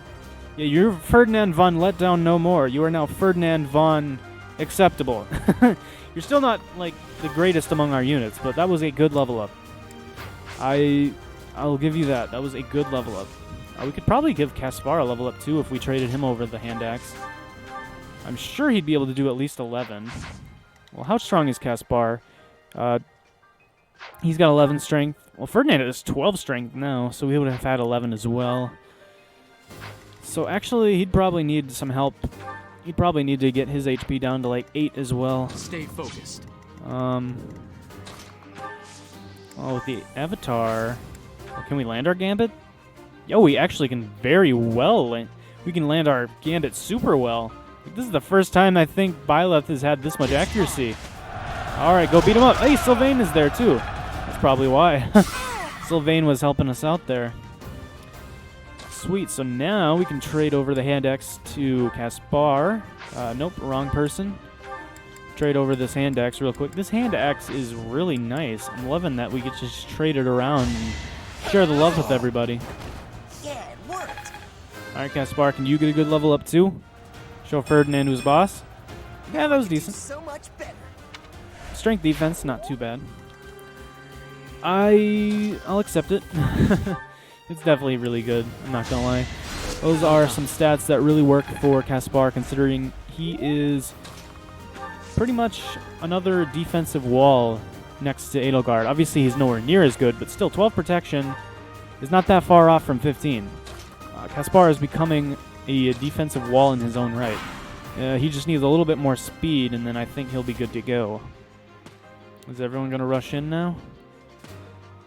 Yeah, you're Ferdinand von Letdown no more. You are now Ferdinand von Acceptable. You're still not, like, the greatest among our units, but that was a good level up. I'll give you that. That was a good level up. We could probably give Caspar a level up, too, if we traded him over the hand axe. I'm sure he'd be able to do at least 11. Well, how strong is Caspar? He's got 11 strength. Well, Ferdinand has 12 strength now, so we would have had 11 as well. So actually, he'd probably need some help. He'd probably need to get his HP down to like 8 as well. Stay focused. Well, with the Avatar, can we land our Gambit? Yo, we actually can very well land. We can land our Gambit super well. This is the first time I think Byleth has had this much accuracy. Alright, go beat him up. Hey, Sylvain is there too. That's probably why. Sylvain was helping us out there. Sweet, so now we can trade over the hand axe to Caspar. Nope, wrong person. Trade over this hand axe real quick. This hand axe is really nice. I'm loving that we get to just trade it around and share the love with everybody. Yeah, it worked. Alright, Caspar, can you get a good level up too? Show Ferdinand who's boss. Yeah, that was decent. So much better. Strength defense, not too bad. I'll accept it. It's definitely really good, I'm not gonna lie. Those are some stats that really work for Caspar, considering he is pretty much another defensive wall next to Edelgard. Obviously, he's nowhere near as good, but still, 12 protection is not that far off from 15. Caspar is becoming a defensive wall in his own right. He just needs a little bit more speed, and then I think he'll be good to go. Is everyone going to rush in now?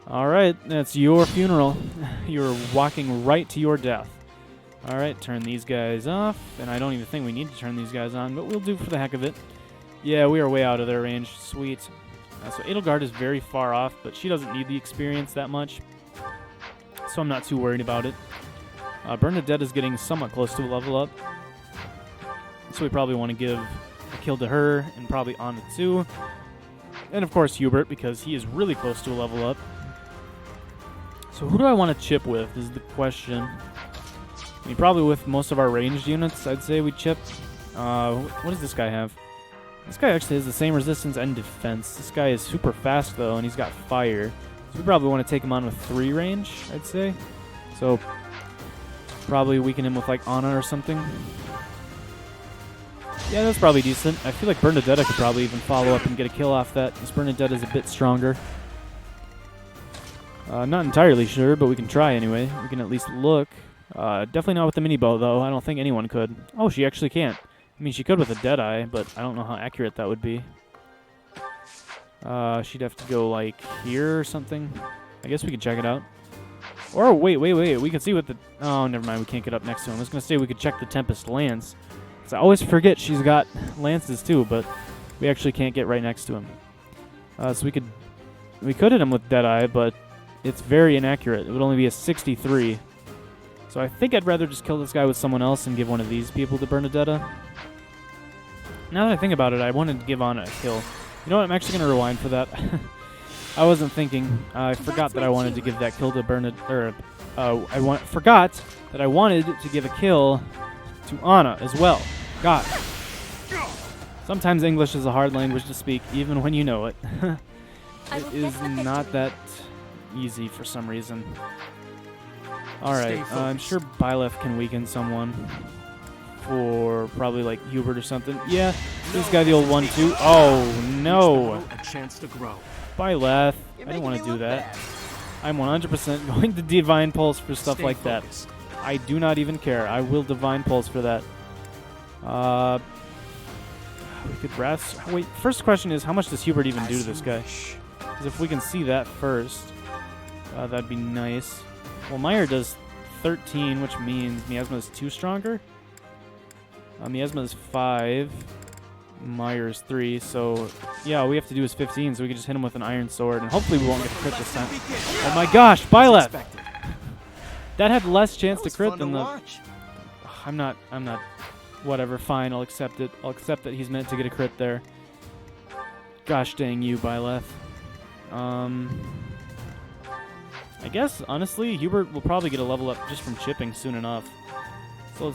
Alright, that's your funeral. You're walking right to your death. Alright, turn these guys off. And I don't even think we need to turn these guys on, but we'll do for the heck of it. Yeah, we are way out of their range. Sweet. So Edelgard is very far off, but she doesn't need the experience that much. So I'm not too worried about it. Bernadette is getting somewhat close to a level up. So we probably want to give a kill to her and probably Anna too. And of course Hubert, because he is really close to a level up. So who do I want to chip with is the question. I mean, probably with most of our ranged units, I'd say we chip. What does this guy have? This guy actually has the same resistance and defense. This guy is super fast, though, and he's got fire. So we probably want to take him on with 3 range, I'd say. So probably weaken him with, like, Anna or something. Yeah, that's probably decent. I feel like Bernadetta could probably even follow up and get a kill off that, because Bernadetta is a bit stronger. Not entirely sure, but we can try anyway. We can at least look. Definitely not with the mini bow, though. I don't think anyone could. Oh, she actually can't. I mean, she could with a Deadeye, but I don't know how accurate that would be. She'd have to go, like, here or something. I guess we could check it out. Or, wait. We can see what the... Oh, never mind. We can't get up next to him. I was going to say we could check the Tempest Lance. Because I always forget she's got lances, too, but we actually can't get right next to him. So we could hit him with Deadeye, but it's very inaccurate. It would only be a 63. So I think I'd rather just kill this guy with someone else and give one of these people to Bernadetta. Now that I think about it, I wanted to give Anna a kill. You know what? I'm actually going to rewind for that. I wasn't thinking. I forgot that I wanted to give that kill to Bernadetta. Forgot that I wanted to give a kill to Anna as well. God. Sometimes English is a hard language to speak, even when you know it. It is not that easy for some reason. Alright, I'm sure Byleth can weaken someone. For probably like Hubert or something. Yeah, this guy, the old 1-2. Oh no! A chance to grow. Byleth, I don't want to do that. I'm 100% going to Divine Pulse for stuff like that. I do not even care. I will Divine Pulse for that. We could rest. Wait, first question is, how much does Hubert even do to this guy? Because if we can see that first, that'd be nice. Well, Meyer does 13, which means Miasma is 2 stronger. Miasma is 5. Meyer is 3. So, yeah, all we have to do is 15, so we can just hit him with an Iron Sword, and hopefully we won't get a crit this time. Oh my gosh, Byleth! That had less chance to crit than the... I'm not... Whatever, fine, I'll accept it. I'll accept that he's meant to get a crit there. Gosh dang you, Byleth. I guess, honestly, Hubert will probably get a level up just from chipping soon enough. So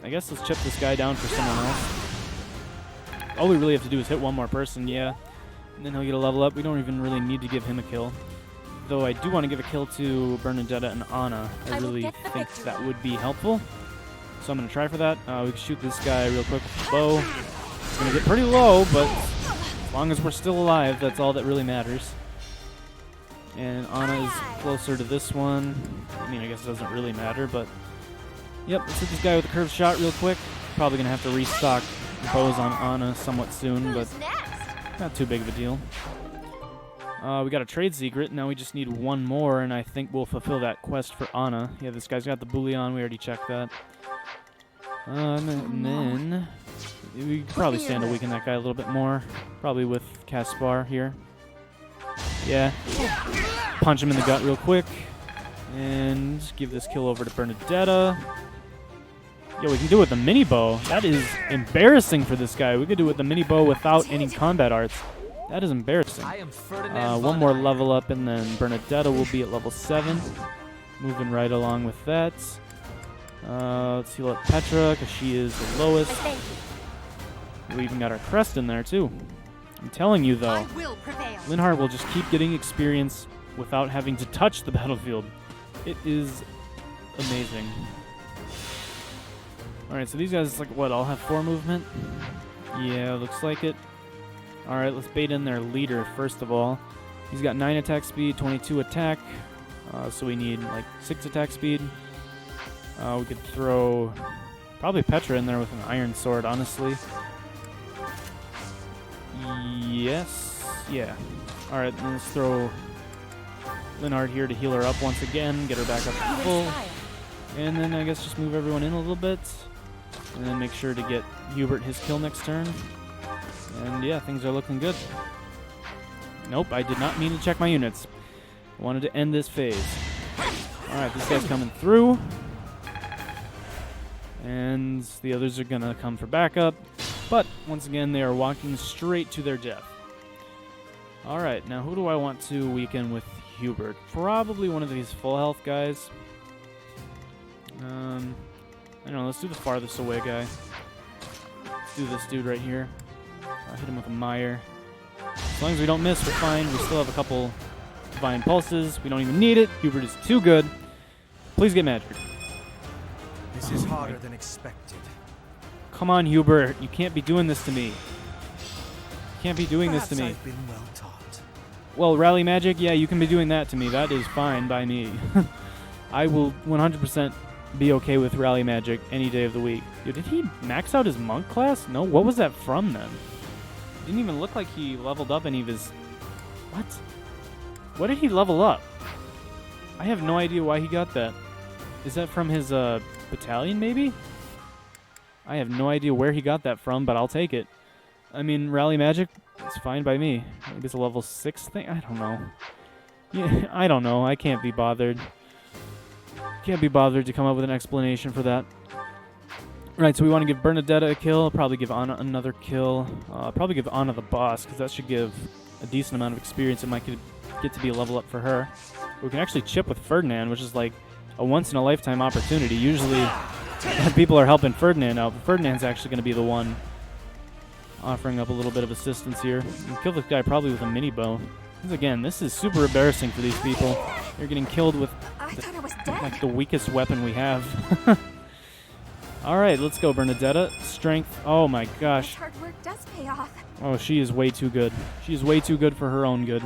I guess let's chip this guy down for someone else. All we really have to do is hit one more person, yeah. And then he'll get a level up. We don't even really need to give him a kill. Though I do want to give a kill to Bernadetta and Anna. I really think that would be helpful. So I'm going to try for that. We can shoot this guy real quick with the bow. It's going to get pretty low, but as long as we're still alive, that's all that really matters. And Anna is closer to this one. I mean, I guess it doesn't really matter, but... Yep, let's hit this guy with a curved shot real quick. Probably going to have to restock bows on Anna somewhat soon, but not too big of a deal. We got a trade secret. Now we just need one more, and I think we'll fulfill that quest for Anna. Yeah, this guy's got the bullion. We already checked that. And then we could probably stand to weaken that guy a little bit more. Probably with Caspar here. Yeah. Punch him in the gut real quick. And give this kill over to Bernadetta. Yo, we can do it with the mini bow. That is embarrassing for this guy. We could do it with the mini bow without any combat arts. That is embarrassing. One more level up, and then Bernadetta will be at level 7. Moving right along with that. Let's heal up Petra, because she is the lowest. We even got our crest in there, too. I'm telling you, though, Linhardt will just keep getting experience without having to touch the battlefield. It is amazing. Alright, so these guys, like, what, all have 4 movement? Yeah, looks like it. Alright, let's bait in their leader, first of all. He's got 9 attack speed, 22 attack. So we need, like, 6 attack speed. We could throw probably Petra in there with an Iron Sword, honestly. Yes. Yeah. Alright, then let's throw Linhardt here to heal her up once again, get her back up to full. And then I guess just move everyone in a little bit. And then make sure to get Hubert his kill next turn. And yeah, things are looking good. Nope, I did not mean to check my units. I wanted to end this phase. Alright, this guy's coming through. And the others are going to come for backup. But, once again, they are walking straight to their death. Alright, now who do I want to weaken with Hubert? Probably one of these full health guys. I don't know, let's do the farthest away guy. Let's do this dude right here. I'll hit him with a mire. As long as we don't miss, we're fine. We still have a couple divine pulses. We don't even need it. Hubert is too good. Please get magic. This is harder than expected. Come on, Hubert. You can't be doing this to me. You can't be doing this to me. I've been well taught. Well, rally magic, yeah, you can be doing that to me. That is fine by me. I will 100% be okay with rally magic any day of the week. Yo, did he max out his monk class? No, what was that from then? Didn't even look like he leveled up any of his... What? What did he level up? I have no idea why he got that. Is that from his battalion, maybe? I have no idea where he got that from, but I'll take it. I mean, rally magic, it's fine by me. Maybe it's a level 6 thing? I don't know. Yeah, I don't know. I can't be bothered. Can't be bothered to come up with an explanation for that. Right, so we want to give Bernadetta a kill. Probably give Anna another kill. Probably give Anna the boss, because that should give a decent amount of experience. It might get to be a level up for her. We can actually chip with Ferdinand, which is like a once-in-a-lifetime opportunity. Usually, people are helping Ferdinand out, but Ferdinand's actually going to be the one offering up a little bit of assistance here. You can kill this guy probably with a mini bow. Because again, this is super embarrassing for these people. They're getting killed with like the weakest weapon we have. Alright, let's go, Bernadetta. Strength. Oh my gosh. Hard work does pay off. Oh, she is way too good. She is way too good for her own good.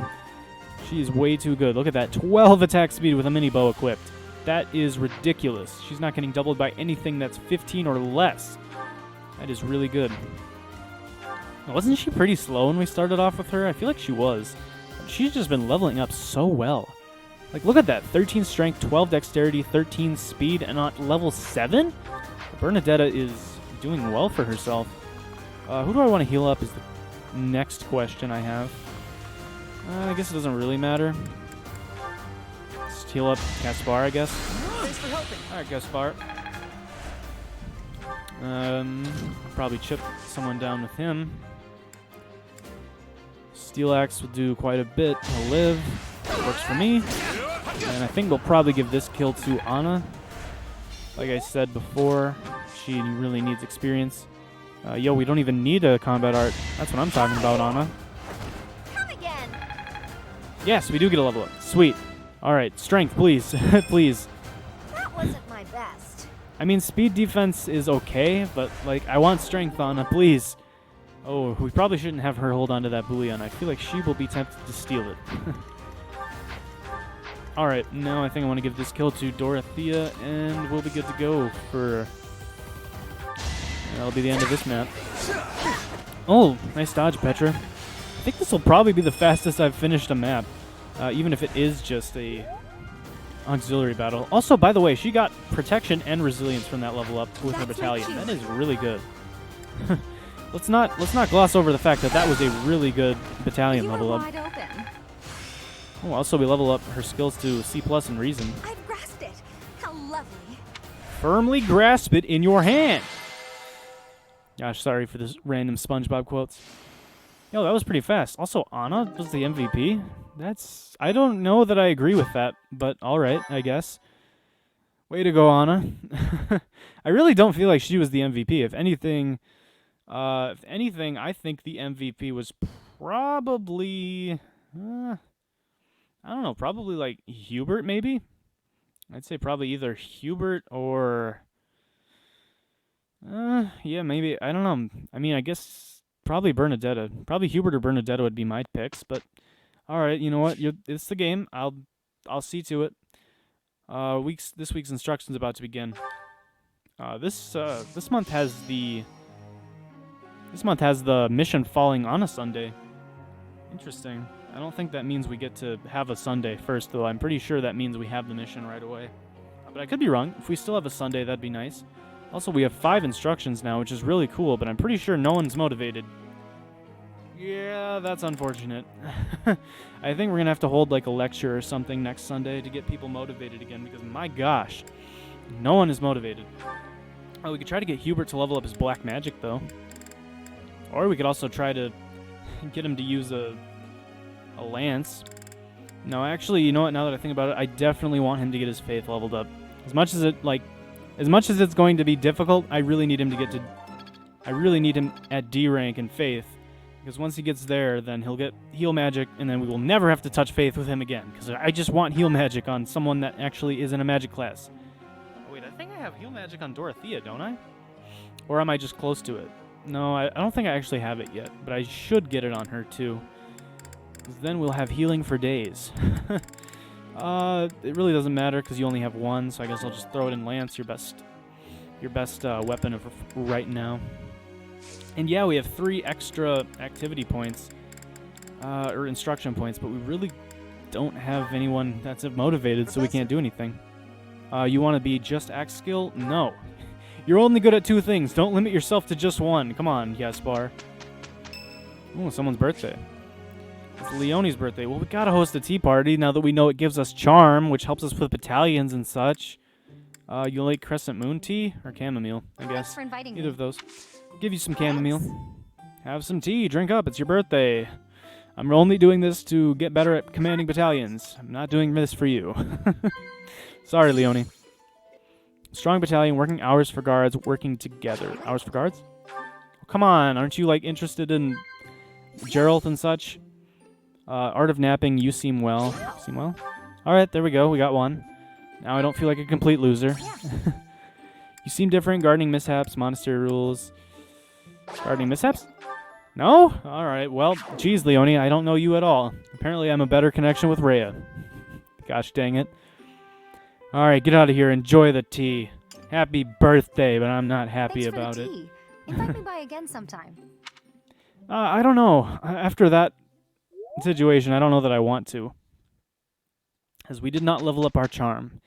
She is way too good. Look at that. 12 attack speed with a mini bow equipped. That is ridiculous. She's not getting doubled by anything that's 15 or less. That is really good. Wasn't she pretty slow when we started off with her? I feel like she was. She's just been leveling up so well. Like, look at that. 13 strength, 12 dexterity, 13 speed, and at level 7? Bernadetta is doing well for herself. Who do I want to heal up is the next question I have. I guess it doesn't really matter. Just heal up Gaspar, I guess. Thanks for helping. Alright, Gaspar. I'll probably chip someone down with him. Steel Axe will do quite a bit. He'll live. That works for me. And I think we'll probably give this kill to Anna. Like I said before, she really needs experience. Yo, we don't even need a combat art. That's what I'm talking about, Anna. Come again. Yes, we do get a level up. Sweet. Alright, strength, please. Please. That wasn't my best. I mean, speed defense is okay, but, like, I want strength, Anna, please. Oh, we probably shouldn't have her hold on to that bullion. I feel like she will be tempted to steal it. Alright, now I think I want to give this kill to Dorothea, and we'll be good to go for... That'll be the end of this map. Oh, nice dodge, Petra. I think this will probably be the fastest I've finished a map, even if it is just a auxiliary battle. Also, by the way, she got protection and resilience from that level up with her battalion. That is really good. Let's not gloss over the fact that that was a really good battalion level up. Oh, also we level up her skills to C+ in Reason. I've grasped it. How lovely. Firmly grasp it in your hand. Gosh, sorry for this random SpongeBob quotes. Yo, that was pretty fast. Also, Anna was the MVP. I don't know that I agree with that, but alright, I guess. Way to go, Anna. I really don't feel like she was the MVP. If anything, I think the MVP was probably... I don't know, probably like Hubert, maybe? I'd say probably either Hubert or... yeah, maybe. I don't know. I mean, I guess probably Bernadetta. Probably Hubert or Bernadetta would be my picks, but... Alright, you know what? It's the game. I'll see to it. This week's instruction's about to begin. This month has the mission falling on a Sunday. Interesting. I don't think that means we get to have a Sunday first, though. I'm pretty sure that means we have the mission right away. But I could be wrong. If we still have a Sunday, that'd be nice. Also, we have 5 instructions now, which is really cool, but I'm pretty sure no one's motivated. Yeah, that's unfortunate. I think we're going to have to hold like a lecture or something next Sunday to get people motivated again, because my gosh, no one is motivated. Oh, we could try to get Hubert to level up his black magic, though. Or we could also try to get him to use a lance. No, actually, you know what, now that I think about it, I definitely want him to get his faith leveled up. As much as it's going to be difficult, I really need him at D rank in faith. Because once he gets there, then he'll get heal magic, and then we will never have to touch faith with him again. Because I just want heal magic on someone that actually is in a magic class. Oh, wait, I think I have heal magic on Dorothea, don't I? Or am I just close to it? No, I don't think I actually have it yet, but I should get it on her too. Because then we'll have healing for days. It really doesn't matter because you only have one, so I guess I'll just throw it in Lance, your best weapon of right now. And yeah, we have 3 extra activity points, or instruction points, but we really don't have anyone that's motivated, so we can't do anything. You want to be just axe skill? No. You're only good at 2 things. Don't limit yourself to just one. Come on, Gaspar. Ooh, someone's birthday. It's Leonie's birthday. Well, we gotta host a tea party now that we know it gives us charm, which helps us with battalions and such. You like crescent moon tea or chamomile? I guess. Thanks for inviting Either me. of those. Give you some chamomile. Have some tea. Drink up. It's your birthday. I'm only doing this to get better at commanding battalions. I'm not doing this for you. Sorry, Leonie. Strong battalion, working hours for guards, working together. Hours for guards? Oh, come on, aren't you, like, interested in Geralt and such? Art of napping, you seem well. Seem well? Alright, there we go, we got one. Now I don't feel like a complete loser. You seem different, gardening mishaps, monastery rules. Gardening mishaps? No? Alright, well, geez, Leonie, I don't know you at all. Apparently I'm a better connection with Rhea. Gosh dang it. Alright, get out of here. Enjoy the tea. Happy birthday, but I'm not happy Thanks about for the it. tea. Invite me by again sometime. I don't know. After that situation, I don't know that I want to. As we did not level up our charm.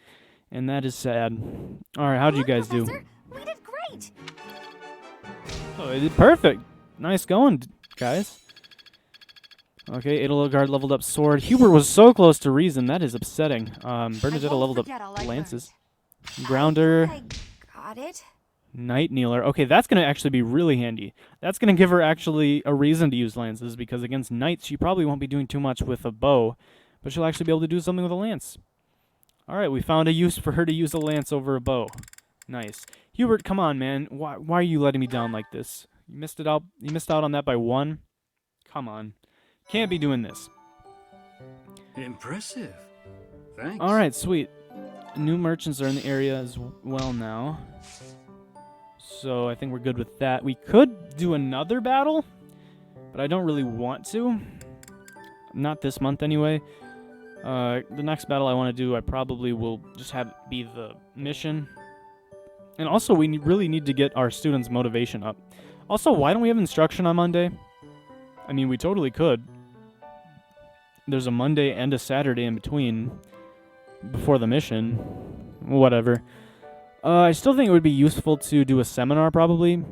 And that is sad. Alright, how did you guys do? Professor, we did great. Oh, it did perfect. Nice going, guys. Okay, Edelgard leveled up sword. Hubert was so close to reason. That is upsetting. Bernadetta leveled up lances. Grounder. I got it. Night Kneeler. Okay, that's going to actually be really handy. That's going to give her actually a reason to use lances, because against knights, she probably won't be doing too much with a bow, but she'll actually be able to do something with a lance. Alright, we found a use for her to use a lance over a bow. Nice. Hubert, come on, man. Why are you letting me down like this? You missed out on that by 1? Come on. Can't be doing this. Impressive. Thanks. Alright, sweet. New merchants are in the area as well now. So I think we're good with that. We could do another battle, but I don't really want to. Not this month anyway. The next battle I want to do, I probably will just have it be the mission. And also, we really need to get our students' motivation up. Also, why don't we have instruction on Monday? I mean, we totally could. There's a Monday and a Saturday in between before the mission. Whatever. I still think it would be useful to do a seminar, probably.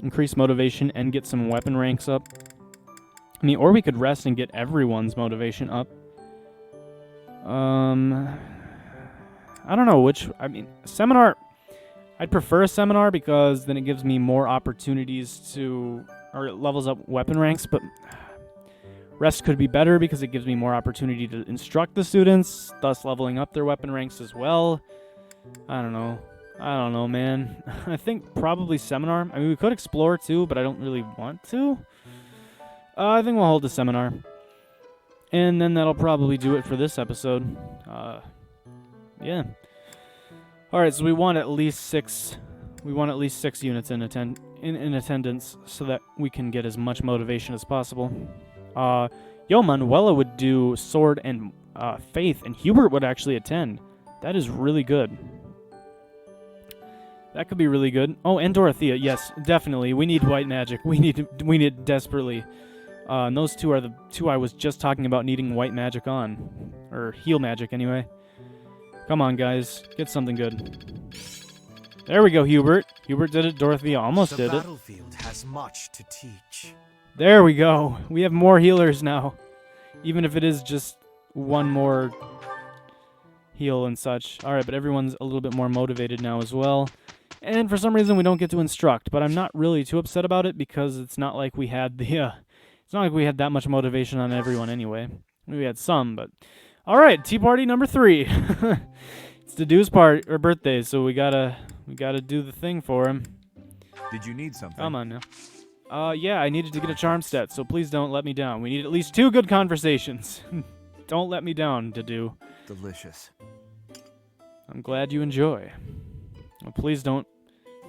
Increase motivation and get some weapon ranks up. I mean, or we could rest and get everyone's motivation up. I don't know which... I mean, seminar... I'd prefer a seminar because then it gives me more opportunities to... Or it levels up weapon ranks, but... Rest could be better because it gives me more opportunity to instruct the students, thus leveling up their weapon ranks as well. I don't know, man. I think probably seminar. I mean, we could explore too, but I don't really want to. I think we'll hold a seminar. And then that'll probably do it for this episode. Yeah. Alright, so we want at least 6 units in attendance so that we can get as much motivation as possible. Manuela would do sword and faith, and Hubert would actually attend. That is really good. That could be really good. Oh, and Dorothea, yes, definitely. We need white magic. We need it desperately. And those two are the two I was just talking about needing white magic on. Or heal magic, anyway. Come on, guys. Get something good. There we go, Hubert. Hubert did it. Dorothea almost did it. The battlefield has much to teach. There we go. We have more healers now. Even if it is just one more heal and such. Alright, but everyone's a little bit more motivated now as well. And for some reason we don't get to instruct, but I'm not really too upset about it because it's not like we had the it's not like we had that much motivation on everyone anyway. We had some, but alright, tea party number 3. It's the dude's party or birthday, so we gotta do the thing for him. Did you need something? Come on now. Yeah, I needed to get a charm stat, so please don't let me down. We need at least 2 good conversations. Don't let me down, Dadu. Delicious. I'm glad you enjoy. Well, please don't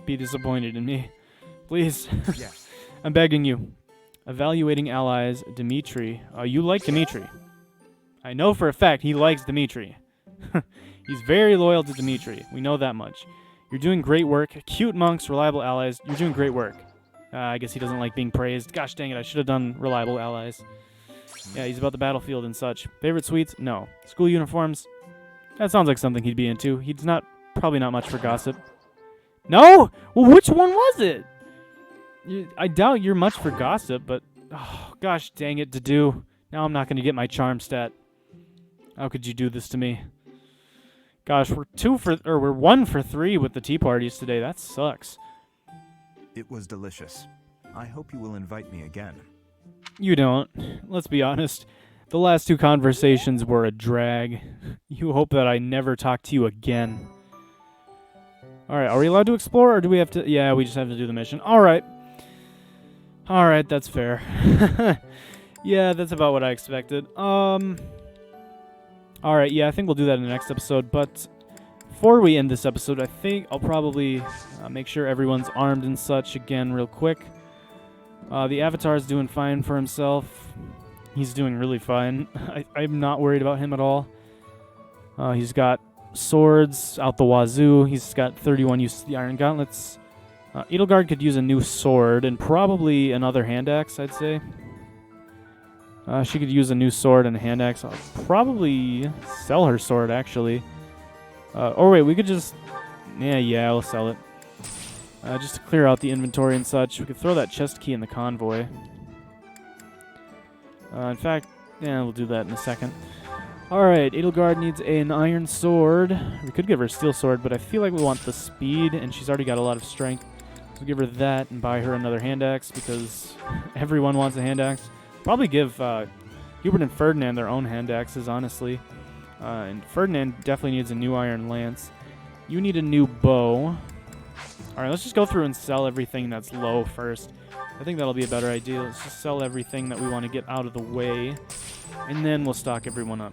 be disappointed in me. Please. Yes. I'm begging you. Evaluating allies, Dimitri. You like Dimitri. I know for a fact he likes Dimitri. He's very loyal to Dimitri. We know that much. You're doing great work. Cute monks, reliable allies. You're doing great work. I guess he doesn't like being praised. Gosh dang it, I should have done reliable allies. Yeah, he's about the battlefield and such. Favorite sweets? No. School uniforms? That sounds like something he'd be into. He's probably not much for gossip. No? Well, which one was it? I doubt you're much for gossip, but... Oh, gosh dang it, Dadu. Now I'm not going to get my charm stat. How could you do this to me? Gosh, we're 1 for 3 with the tea parties today. That sucks. It was delicious. I hope you will invite me again. You don't. Let's be honest. The last 2 conversations were a drag. You hope that I never talk to you again. Alright, are we allowed to explore, or do we have to... Yeah, we just have to do the mission. Alright. Alright, that's fair. Yeah, that's about what I expected. Alright, yeah, I think we'll do that in the next episode, but... Before we end this episode, I think I'll probably make sure everyone's armed and such again real quick. The Avatar's doing fine for himself. He's doing really fine. I'm not worried about him at all. He's got swords out the wazoo. He's got 31 use of the Iron Gauntlets. Edelgard could use a new sword and probably another hand axe, I'd say. She could use a new sword and a hand axe. I'll probably sell her sword, actually. Or wait, we could just... Yeah, we'll sell it. Just to clear out the inventory and such. We could throw that chest key in the convoy. In fact, yeah, we'll do that in a second. Alright, Edelgard needs an iron sword. We could give her a steel sword, but I feel like we want the speed, and she's already got a lot of strength. So we'll give her that and buy her another hand axe, because everyone wants a hand axe. Probably give Hubert and Ferdinand their own hand axes, honestly. And Ferdinand definitely needs a new iron lance. You need a new bow. Alright, let's just go through and sell everything that's low first. I think that'll be a better idea. Let's just sell everything that we want to get out of the way. And then we'll stock everyone up.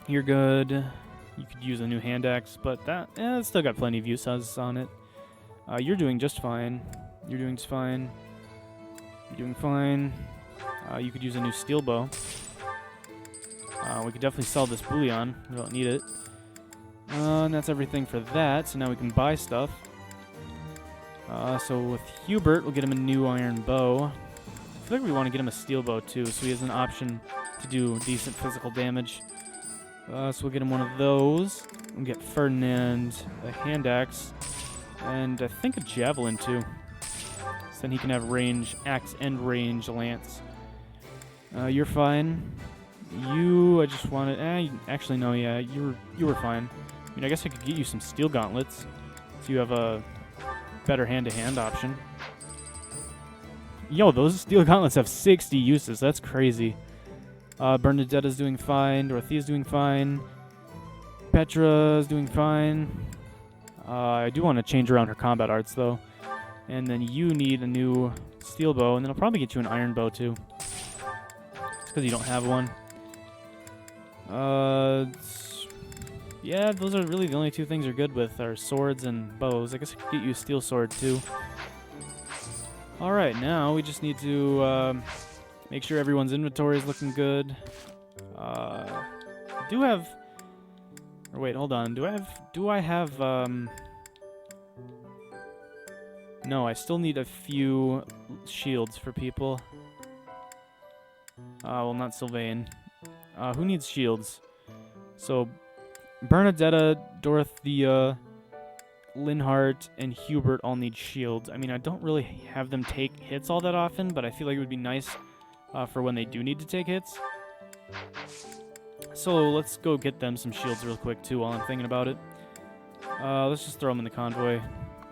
You're good. You could use a new hand axe, but that it's still got plenty of uses on it. You're doing just fine. You're doing just fine. You're doing fine. You could use a new steel bow. We could definitely sell this bullion. We don't need it. And that's everything for that. So now we can buy stuff. So with Hubert, we'll get him a new iron bow. I feel like we want to get him a steel bow too, so he has an option to do decent physical damage. So we'll get him one of those. We'll get Ferdinand a hand axe. And I think a javelin too. So then he can have range axe and range lance. You're fine. I just wanted... actually, no, yeah, you were fine. I mean, I guess I could get you some steel gauntlets. So you have a better hand-to-hand option. Yo, those steel gauntlets have 60 uses. That's crazy. Bernadetta's doing fine. Dorothea's doing fine. Petra's doing fine. I do want to change around her combat arts, though. And then you need a new steel bow, and then I'll probably get you an iron bow, too. Just because you don't have one. Yeah, those are really the only 2 things you're good with, are swords and bows. I guess I could get you a steel sword, too. Alright, now we just need to make sure everyone's inventory is looking good. I do have... Or wait, hold on. Do I have... No, I still need a few shields for people. Well, not Sylvain. Who needs shields? So, Bernadetta, Dorothea, Linhart, and Hubert all need shields. I mean, I don't really have them take hits all that often, but I feel like it would be nice for when they do need to take hits. So let's go get them some shields real quick, too, while I'm thinking about it. Let's just throw them in the convoy.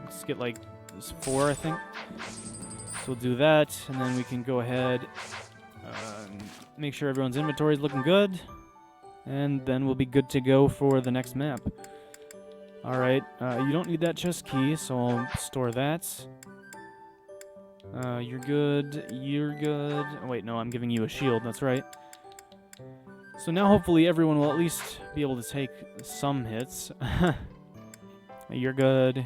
Let's get, like, this 4, I think. So we'll do that, and then we can go ahead and make sure everyone's inventory is looking good. And then we'll be good to go for the next map. Alright, you don't need that chest key, so I'll store that. You're good, you're good. Oh, wait, no, I'm giving you a shield, that's right. So now hopefully everyone will at least be able to take some hits. You're good,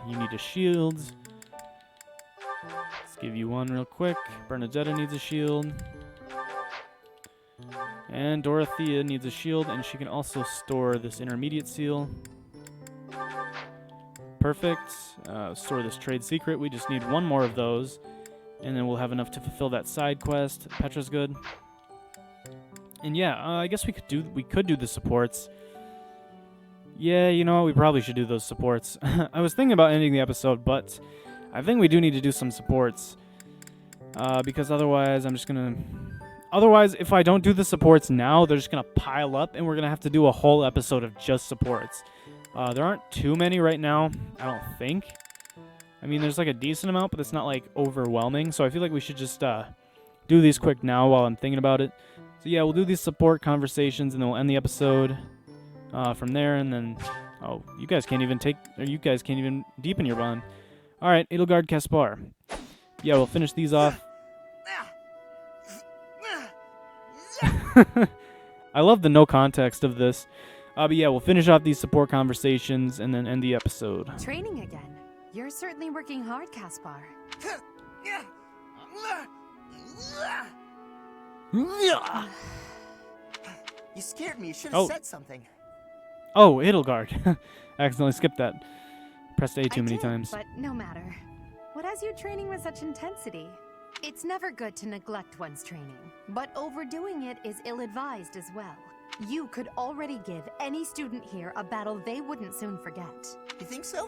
you need a shield. Let's give you one real quick. Bernadetta needs a shield. And Dorothea needs a shield, and she can also store this intermediate seal. Perfect. Store this trade secret. We just need one more of those, and then we'll have enough to fulfill that side quest. Petra's good. And yeah, I guess we could do the supports. Yeah, you know what? We probably should do those supports. I was thinking about ending the episode, but I think we do need to do some supports. Because otherwise, I'm just gonna... Otherwise, if I don't do the supports now, they're just gonna pile up, and we're gonna have to do a whole episode of just supports. There aren't too many right now, I don't think. I mean, there's like a decent amount, but it's not like overwhelming. So I feel like we should just do these quick now while I'm thinking about it. So yeah, we'll do these support conversations, and then we'll end the episode from there. And then, oh, you guys can't even deepen your bond. All right, Edelgard Caspar. Yeah, we'll finish these off. I love the no context of this. But yeah, we'll finish off these support conversations and then end the episode. Training again. You're certainly working hard, Caspar. You scared me. You should have said something. Oh, Edelgard. I accidentally skipped that. Pressed A too many times. But no matter. What has you training with such intensity? It's never good to neglect one's training, but overdoing it is ill-advised as well. You could already give any student here a battle they wouldn't soon forget. You think so?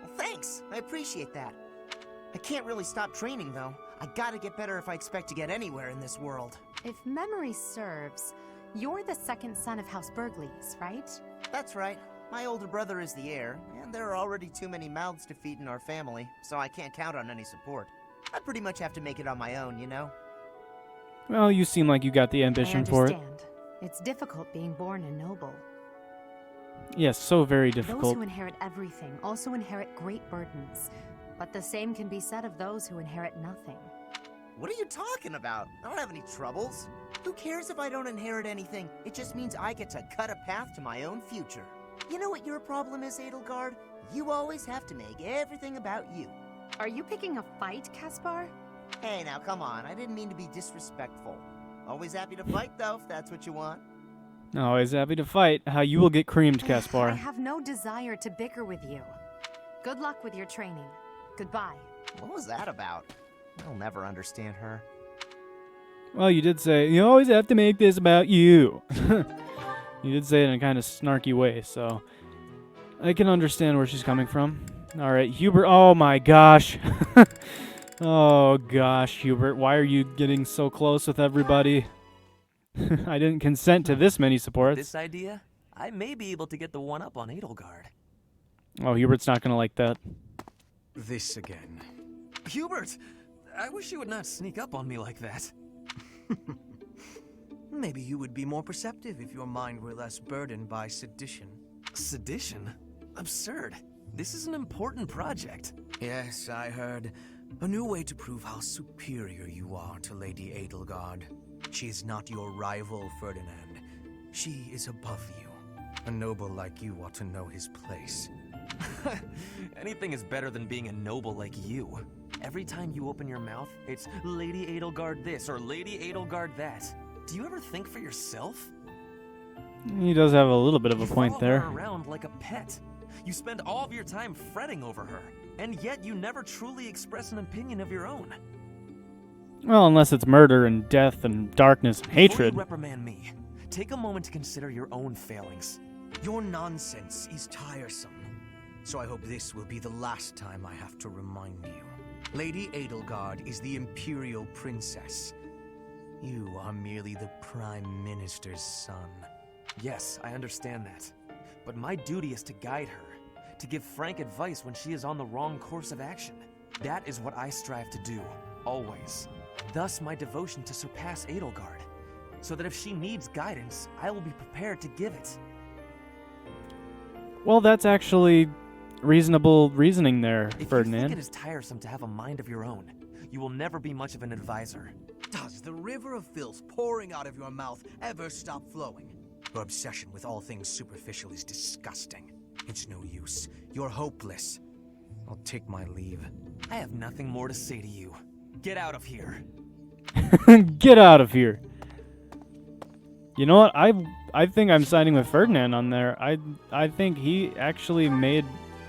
Well, thanks. I appreciate that. I can't really stop training, though. I gotta get better if I expect to get anywhere in this world. If memory serves, you're the second son of House Burgleys, right? That's right. My older brother is the heir, and there are already too many mouths to feed in our family, so I can't count on any support. I pretty much have to make it on my own, you know? Well, you seem like you got the ambition for it. It's difficult being born a noble. Yes, so very difficult. Those who inherit everything also inherit great burdens, but the same can be said of those who inherit nothing. What are you talking about? I don't have any troubles. Who cares if I don't inherit anything? It just means I get to cut a path to my own future. You know what your problem is, Edelgard? You always have to make everything about you. Are you picking a fight, Caspar? Hey, now come on. I didn't mean to be disrespectful. Always happy to fight, though, if that's what you want. Always happy to fight. How you will get creamed, Caspar. I have no desire to bicker with you. Good luck with your training. Goodbye. What was that about? I'll never understand her. Well, you did say, you always have to make this about you. You did say it in a kind of snarky way, so I can understand where she's coming from. All right, Hubert. Oh, my gosh. Oh, gosh, Hubert. Why are you getting so close with everybody? I didn't consent to this many supports. This idea? I may be able to get the one up on Edelgard. Oh, Hubert's not going to like that. This again. Hubert! I wish you would not sneak up on me like that. Maybe you would be more perceptive if your mind were less burdened by sedition. Sedition? Absurd. This is an important project. Yes, I heard. A new way to prove how superior you are to Lady Edelgard. She is not your rival, Ferdinand. She is above you. A noble like you ought to know his place. Anything is better than being a noble like you. Every time you open your mouth, it's Lady Edelgard this or Lady Edelgard that. Do you ever think for yourself? He does have a little bit of a point there. You follow her around like a pet. You spend all of your time fretting over her, and yet you never truly express an opinion of your own. Well, unless it's murder and death and darkness and hatred. Before you reprimand me, take a moment to consider your own failings. Your nonsense is tiresome, so I hope this will be the last time I have to remind you. Lady Edelgard is the Imperial Princess. You are merely the Prime Minister's son. Yes, I understand that. But my duty is to guide her, to give frank advice when she is on the wrong course of action. That is what I strive to do, always. Thus my devotion to surpass Edelgard, so that if she needs guidance, I will be prepared to give it. Well, that's actually reasonable reasoning there, If Ferdinand. you think it is tiresome to have a mind of your own, you will never be much of an advisor. Does the river of filth pouring out of your mouth ever stop flowing? Your obsession with all things superficial is disgusting. It's no use. You're hopeless. I'll take my leave. I have nothing more to say to you. Get out of here. Get out of here. You know what? I think I'm siding with Ferdinand on there. I think he actually made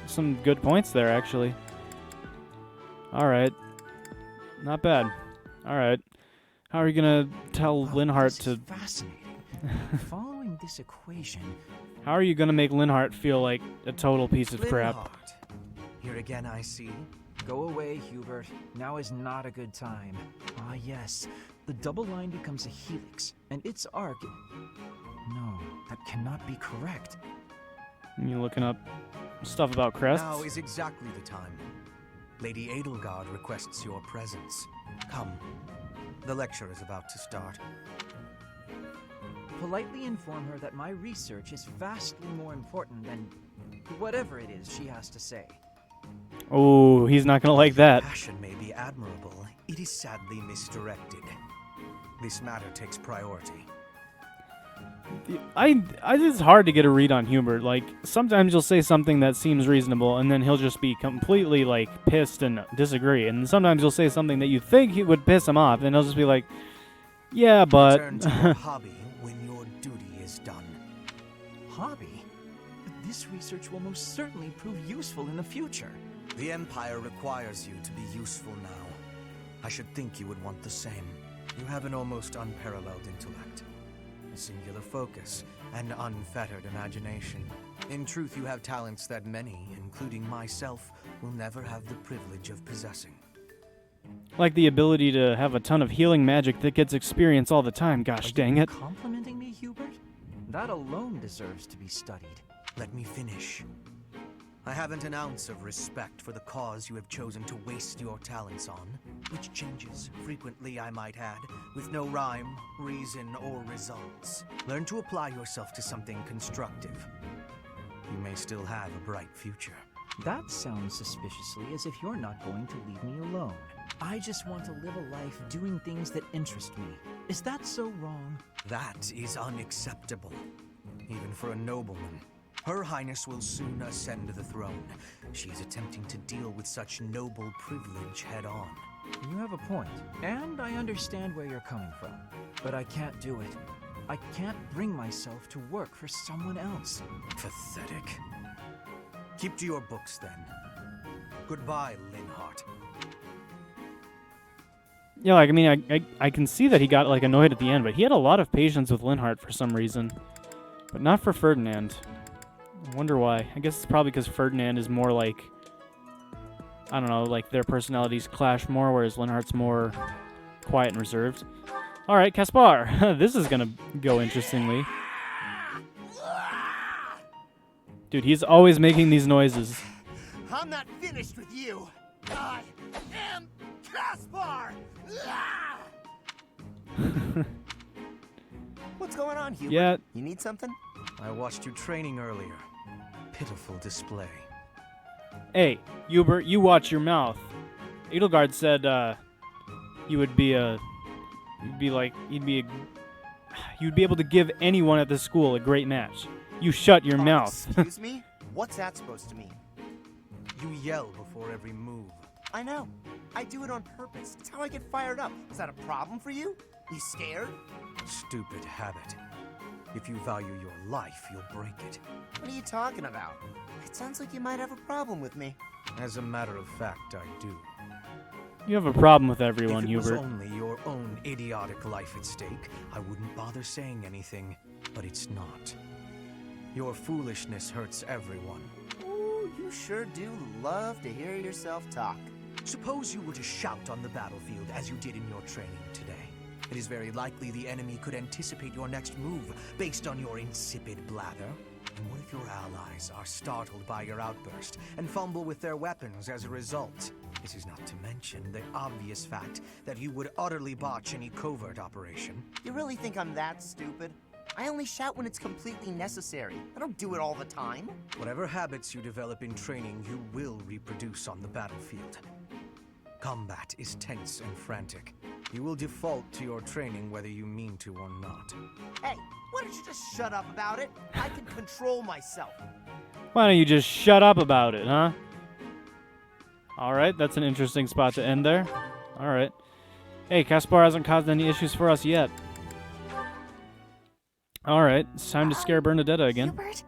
some good points there, actually. Alright. Not bad. Alright. How are you gonna tell Linhart to... Fascinating. Following this equation... How are you gonna make Linhart feel like a total piece of crap? Linhart. Here again, I see. Go away, Hubert. Now is not a good time. Ah, yes. The double line becomes a helix, and its arc... No, that cannot be correct. You looking up stuff about crests? Now is exactly the time. Lady Edelgard requests your presence. Come. The lecture is about to start. Politely inform her that my research is vastly more important than whatever it is she has to say. Oh, he's not gonna like that. Passion may be admirable. It is sadly misdirected. This matter takes priority. It's hard to get a read on Hubert. Like, sometimes you'll say something that seems reasonable, and then he'll just be completely, like, pissed and disagree. And sometimes you'll say something that you think he would piss him off, and he'll just be like, yeah, but... Return to your hobby when your duty is done. Hobby? This research will most certainly prove useful in the future. The Empire requires you to be useful now. I should think you would want the same. You have an almost unparalleled intellect, a singular focus, and unfettered imagination. In truth, you have talents that many, including myself, will never have the privilege of possessing. Like the ability to have a ton of healing magic that gets experience all the time, gosh dang it. Complimenting me, Hubert? That alone deserves to be studied. Let me finish. I haven't an ounce of respect for the cause you have chosen to waste your talents on, which changes frequently, I might add, with no rhyme, reason, or results. Learn to apply yourself to something constructive. You may still have a bright future. That sounds suspiciously as if you're not going to leave me alone. I just want to live a life doing things that interest me. Is that so wrong? That is unacceptable, even for a nobleman. Her Highness will soon ascend the throne. She is attempting to deal with such noble privilege head-on. You have a point, and I understand where you're coming from. But I can't do it. I can't bring myself to work for someone else. Pathetic. Keep to your books, then. Goodbye, Linhart. Yeah, like, I mean, I can see that he got, like, annoyed at the end, but he had a lot of patience with Linhart for some reason. But not for Ferdinand. I wonder why. I guess it's probably because Ferdinand is more like, I don't know, like their personalities clash more, whereas Linhart's more quiet and reserved. Alright, Caspar, this is gonna go interestingly. Dude, he's always making these noises. I'm not finished with you. I am Caspar! What's going on, Hubert? Yeah. You need something? I watched you training earlier. Pitiful display. Hey, Hubert, you watch your mouth. Edelgard said, you would be you'd be able to give anyone at the school a great match. You shut your mouth. Excuse me? What's that supposed to mean? You yell before every move. I know. I do it on purpose. It's how I get fired up. Is that a problem for you? You scared? Stupid habit. If you value your life, you'll break it. What are you talking about? It sounds like you might have a problem with me. As a matter of fact, I do. You have a problem with everyone, if it Hubert. was only your own idiotic life at stake, I wouldn't bother saying anything. But it's not. Your foolishness hurts everyone. Ooh, you sure do love to hear yourself talk. Suppose you were to shout on the battlefield as you did in your training today. It is very likely the enemy could anticipate your next move based on your insipid blather. And what if your allies are startled by your outburst and fumble with their weapons as a result? This is not to mention the obvious fact that you would utterly botch any covert operation. You really think I'm that stupid? I only shout when it's completely necessary. I don't do it all the time. Whatever habits you develop in training, you will reproduce on the battlefield. Combat is tense and frantic. You will default to your training whether you mean to or not. Hey, why don't you just shut up about it? I can control myself. Why don't you just shut up about it, huh? Alright, that's an interesting spot to end there. Alright. Hey, Caspar hasn't caused any issues for us yet. Alright, it's time to scare Bernadetta again. Hubert?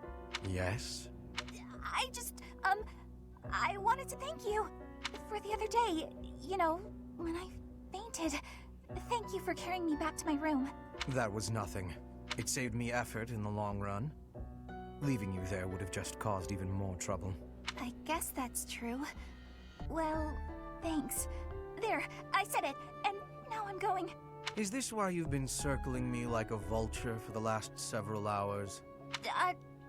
Yes? I wanted to thank you for the other day. You know, when I fainted. Thank you for carrying me back to my room. That was nothing. It saved me effort in the long run. Leaving you there would have just caused even more trouble. I guess that's true. Well, thanks. There, I said it, and now I'm going. Is this why you've been circling me like a vulture for the last several hours?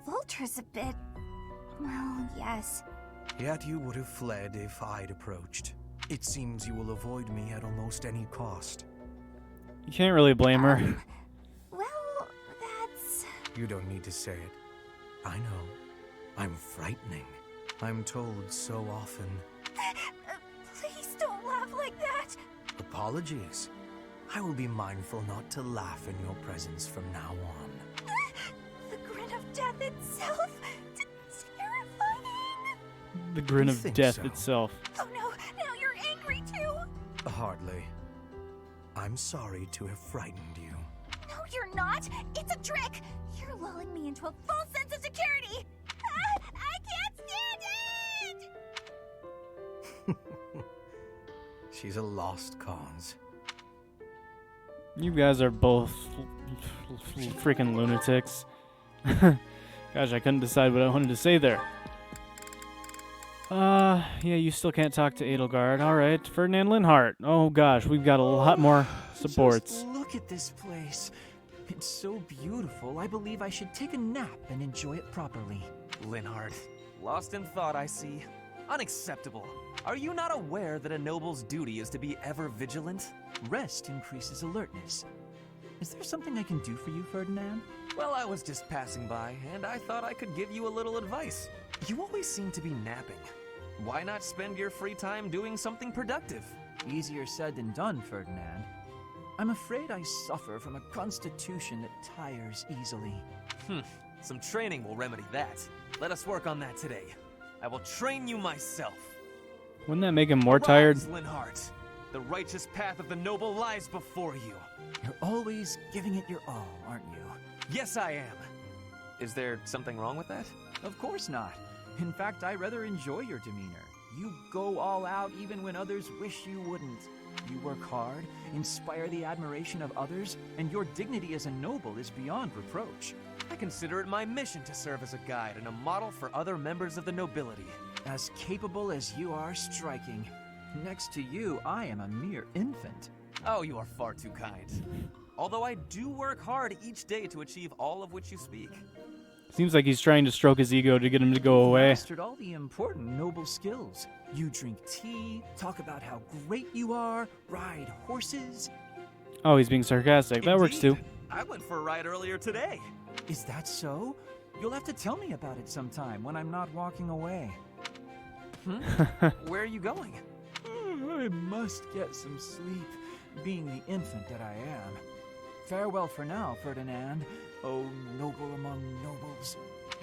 Vulture's a bit... well, yes. Yet you would have fled if I'd approached. It seems you will avoid me at almost any cost. You can't really blame her. Well, that's... You don't need to say it. I know. I'm frightening. I'm told so often. Please don't laugh like that. Apologies. I will be mindful not to laugh in your presence from now on. The grin of death itself. Terrifying. The grin You of think death so? itself. Oh no, now you're angry too. Hardly. I'm sorry to have frightened you. No, you're not. It's a trick. You're lulling me into a false sense of security. I can't stand it. She's a lost cause. You guys are both freaking lunatics. Gosh, I couldn't decide what I wanted to say there. Yeah, you still can't talk to Edelgard. Alright, Ferdinand Linhart. Oh gosh, we've got a lot more supports. Just look at this place. It's so beautiful, I believe I should take a nap and enjoy it properly. Linhart, lost in thought, I see. Unacceptable. Are you not aware that a noble's duty is to be ever vigilant? Rest increases alertness. Is there something I can do for you, Ferdinand? Well, I was just passing by, and I thought I could give you a little advice. You always seem to be napping. Why not spend your free time doing something productive? Easier said than done, Ferdinand. I'm afraid I suffer from a constitution that tires easily. Some training will remedy that. Let us work on that today. I will train you myself. Wouldn't that make him more tired? Arise, Linhart. The righteous path of the noble lies before you. You're always giving it your all, aren't you? Yes, I am. Is there something wrong with that? Of course not. In fact, I rather enjoy your demeanor. You go all out even when others wish you wouldn't. You work hard, inspire the admiration of others, and your dignity as a noble is beyond reproach. I consider it my mission to serve as a guide and a model for other members of the nobility. As capable as you are striking. Next to you, I am a mere infant. Oh, you are far too kind. Although I do work hard each day to achieve all of which you speak. Seems like he's trying to stroke his ego to get him to go You away. mastered all the important noble skills. You drink tea, talk about how great you are, ride horses. Oh, he's being sarcastic. That works too. I went for a ride earlier today. Is that so? You'll have to tell me about it sometime when I'm not walking away. Where are you going? I must get some sleep, being the infant that I am. Farewell for now, Ferdinand. Oh, noble among nobles.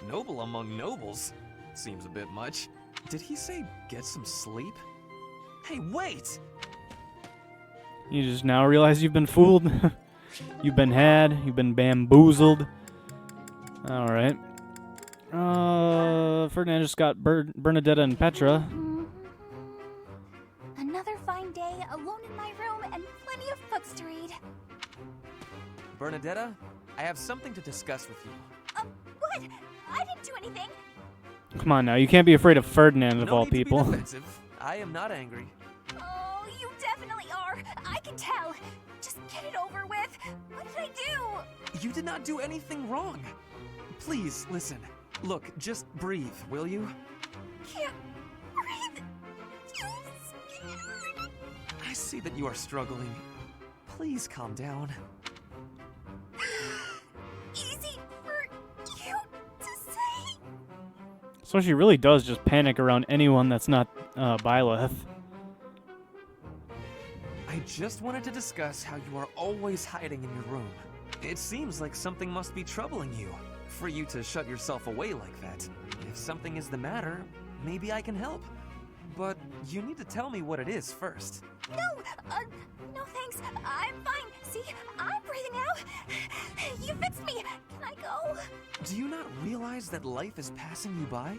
Noble among nobles? Seems a bit much. Did he say get some sleep? Hey, wait! You just now realize you've been fooled. You've been had. You've been bamboozled. Alright. Ferdinand just got Bernadetta and Petra. Another fine day, alone in my room, and plenty of books to read. Bernadetta, I have something to discuss with you. What? Come on now, you can't be afraid of Ferdinand of No all need to be people. defensive. I am not angry. Oh, you definitely are. I can tell. Just get it over with. What did I do? You did not do anything wrong. Please, listen. Look, just breathe, will you? Can't breathe. Too scared. I see that you are struggling. Please calm down. Easy for you to say. So she really does just panic around anyone that's not Byleth. I just wanted to discuss how you are always hiding in your room. It seems like something must be troubling you, for you to shut yourself away like that. If something is the matter, maybe I can help. But you need to tell me what it is first. No thanks. I'm fine. See, I'm breathing out. You fixed me. Can I go? Do you not realize that life is passing you by?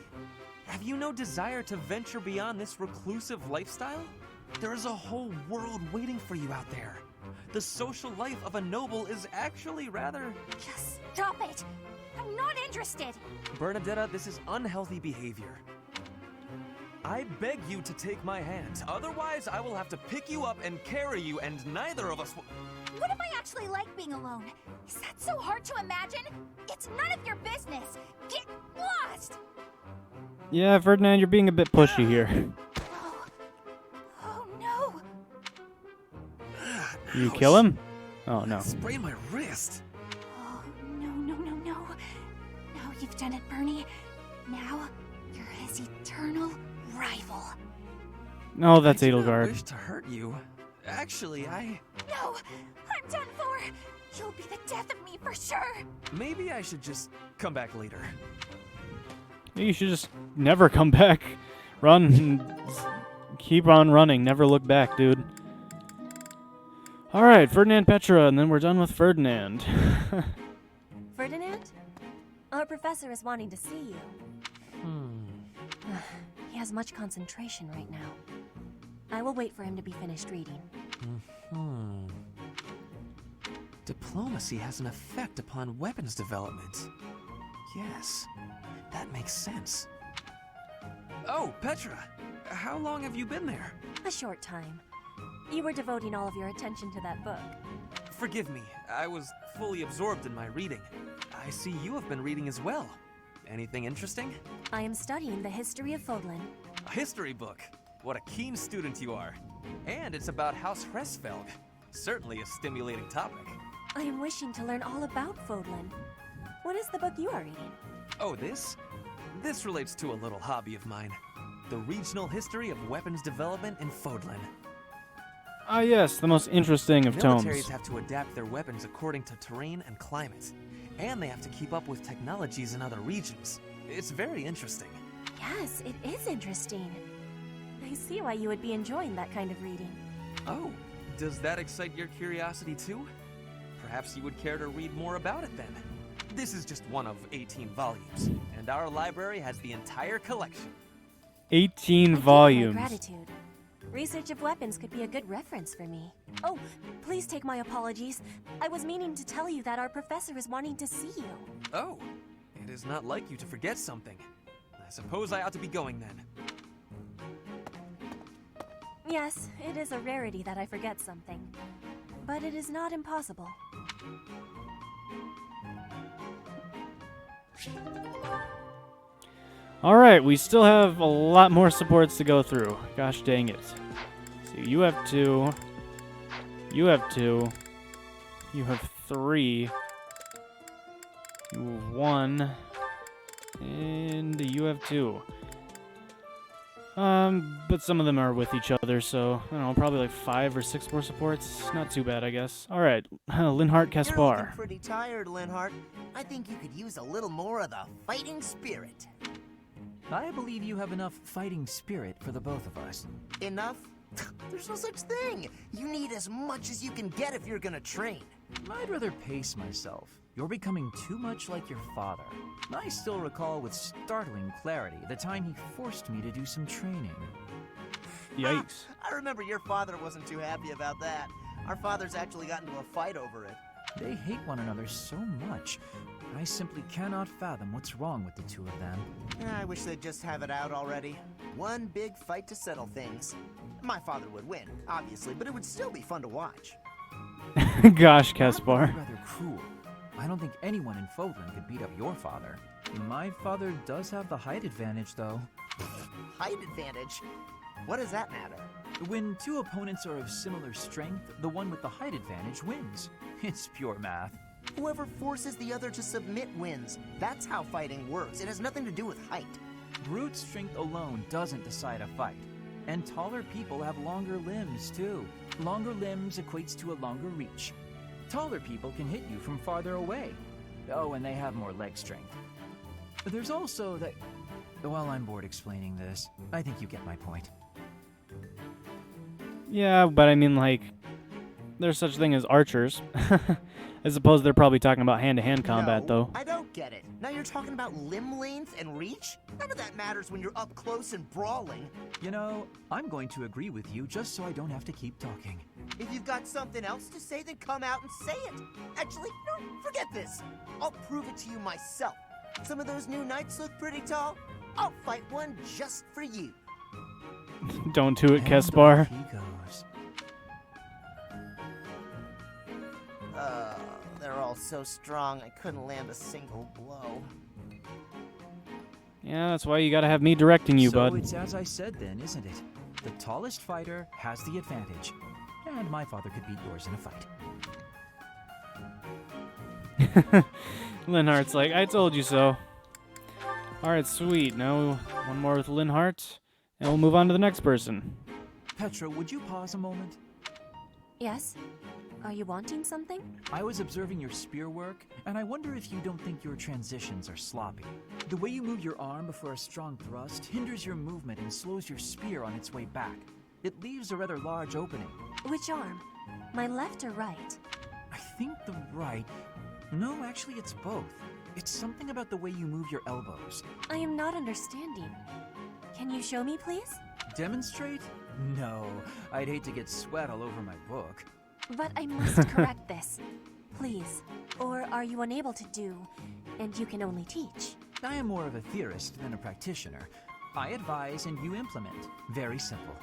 Have you no desire to venture beyond this reclusive lifestyle? There is a whole world waiting for you out there. The social life of a noble is actually rather... Just stop it. I'm not interested. Bernadetta, this is unhealthy behavior. I beg you to take my hand. Otherwise, I will have to pick you up and carry you, and neither of us will... What if I actually like being alone? Is that so hard to imagine? It's none of your business. Get lost. Yeah, Ferdinand, you're being a bit pushy here. Oh no. You kill him? Oh, no. Spray my wrist. Oh, no. Now you've done it, Bernie. Now you're his eternal rival. No, that's I do not Edelgard. wish to hurt you. Actually, No, I'm done for. You'll be the death of me for sure. maybe I should just come back later. You should just never come back. Run and keep on running. Never look back, dude. Alright, Ferdinand Petra, and then we're done with Ferdinand. Ferdinand? Our professor is wanting to see you. He has much concentration right now. I will wait for him to be finished reading. Diplomacy has an effect upon weapons development. Yes, that makes sense. Oh, Petra! How long have you been there? A short time. You were devoting all of your attention to that book. Forgive me, I was fully absorbed in my reading. I see you have been reading as well. Anything interesting? I am studying the history of Fodlan. A history book. What a keen student you are. And it's about House Hresfelg. Certainly a stimulating topic. I am wishing to learn all about Fodlan. What is the book you are reading? Oh, this? This relates to a little hobby of mine. The regional history of weapons development in Fodlan. Ah, yes, the most interesting of tomes. Militaries have to adapt their weapons according to terrain and climate. And they have to keep up with technologies in other regions. It's very interesting. Yes, it is interesting. I see why you would be enjoying that kind of reading. Oh, does that excite your curiosity too? Perhaps you would care to read more about it then. This is just one of 18 volumes, and our library has the entire collection. 18 My volumes. gratitude. Research of weapons could be a good reference for me. Oh, please take my apologies. I was meaning to tell you that our professor is wanting to see you. Oh, it is not like you to forget something. I suppose I ought to be going then. Yes, it is a rarity that I forget something. But it is not impossible. Alright, we still have a lot more supports to go through. Gosh dang it. So you have 2. You have 2. You have 3. You have 1. And you have 2. But some of them are with each other, so, I don't know, probably like 5 or 6 more supports. Not too bad, I guess. Alright, Linhart You're Caspar. looking pretty tired, Linhart. I think you could use a little more of the fighting spirit. I believe you have enough fighting spirit for the both of us. Enough? There's no such thing. You need as much as you can get if you're gonna train. I'd rather pace myself. You're becoming too much like your father. I still recall with startling clarity the time he forced me to do some training. Yikes. I remember your father wasn't too happy about that. Our fathers actually got into a fight over it. They hate one another so much. I simply cannot fathom what's wrong with the two of them. I wish they'd just have it out already. One big fight to settle things. My father would win, obviously, but it would still be fun to watch. Gosh, Caspar. Rather cruel. I don't think anyone in Fodlan could beat up your father. My father does have the height advantage, though. Height advantage? What does that matter? When two opponents are of similar strength, the one with the height advantage wins. It's pure math. Whoever forces the other to submit wins. That's how fighting works. It has nothing to do with height. Brute strength alone doesn't decide a fight. And taller people have longer limbs, too. Longer limbs equates to a longer reach. Taller people can hit you from farther away. Oh, and they have more leg strength. There's also that... Well, I'm bored explaining this. I think you get my point. Yeah, but I mean, like, there's such thing as archers. I suppose they're probably talking about hand-to-hand combat, though. I don't get it. Now you're talking about limb length and reach? None of that matters when you're up close and brawling. You know, I'm going to agree with you just so I don't have to keep talking. If you've got something else to say, then come out and say it. Actually, no, forget this. I'll prove it to you myself. Some of those new knights look pretty tall. I'll fight one just for you. Don't do it, Caspar. He goes. They're all so strong, I couldn't land a single blow. Yeah, that's why you gotta have me directing you, bud. So it's as I said then, isn't it? The tallest fighter has the advantage. And my father could beat yours in a fight. Linhart's like, I told you so. Alright, sweet. Now, one more with Linhart, and we'll move on to the next person. Petra, would you pause a moment? Yes? Are you wanting something? I was observing your spear work, and I wonder if you don't think your transitions are sloppy. The way you move your arm before a strong thrust hinders your movement and slows your spear on its way back. It leaves a rather large opening. Which arm? My left or right? I think the right... No, actually it's both. It's something about the way you move your elbows. I am not understanding. Can you show me, please? Demonstrate? No, I'd hate to get sweat all over my book. But I must correct this. Please. Or are you unable to do, and you can only teach? I am more of a theorist than a practitioner. I advise and you implement. Very simple.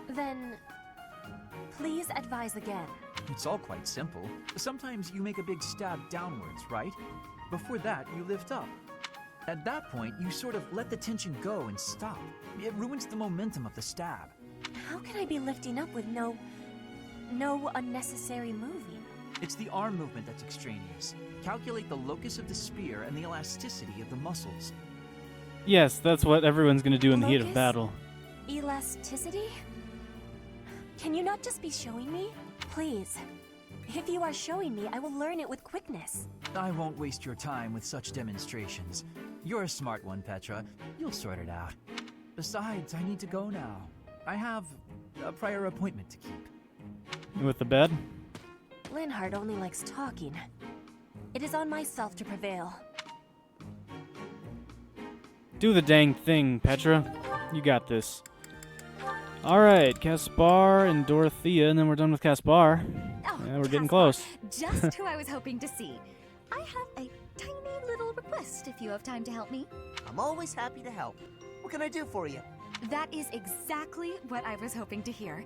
Then, please advise again. It's all quite simple. Sometimes you make a big stab downwards, right? Before that, you lift up. At that point, you sort of let the tension go and stop. It ruins the momentum of the stab. How can I be lifting up with no unnecessary moving? It's the arm movement that's extraneous. Calculate the locus of the spear and the elasticity of the muscles. Yes, that's what everyone's gonna do in the heat of battle. Elasticity? Can you not just be showing me? Please. If you are showing me, I will learn it with quickness. I won't waste your time with such demonstrations. You're a smart one, Petra. You'll sort it out. Besides, I need to go now. I have a prior appointment to keep. You with the bed? Linhart only likes talking. It is on myself to prevail. Do the dang thing, Petra. You got this. Alright, Caspar and Dorothea, and then we're done with Caspar. Oh, yeah, we're getting close. Just who I was hoping to see. I have a tiny little request if you have time to help me. I'm always happy to help. What can I do for you? That is exactly what I was hoping to hear.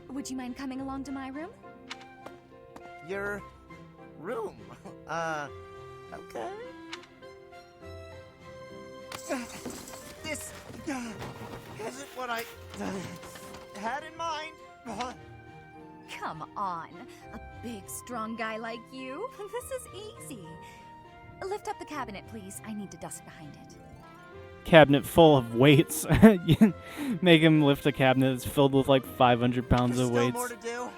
Would you mind coming along to my room? Your room? Okay. This isn't what I had in mind. Come on, a big, strong guy like you. This is easy. Lift up the cabinet, please. I need to dust behind it. Cabinet full of weights. You make him lift a cabinet that's filled with like 500 pounds There's of still weights. more to do.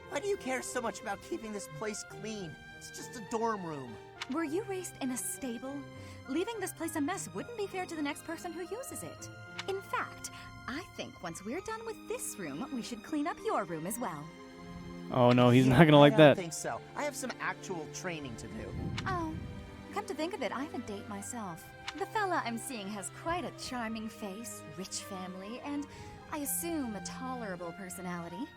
Why do you care so much about keeping this place clean? It's just a dorm room. Were you raised in a stable? Leaving this place a mess wouldn't be fair to the next person who uses it. In fact, I think once we're done with this room, we should clean up your room as well. Oh no, he's not gonna like I that. don't think so. I have some actual training to do. Oh, come to think of it, I have a date myself. The fella I'm seeing has quite a charming face, rich family, and I assume a tolerable personality.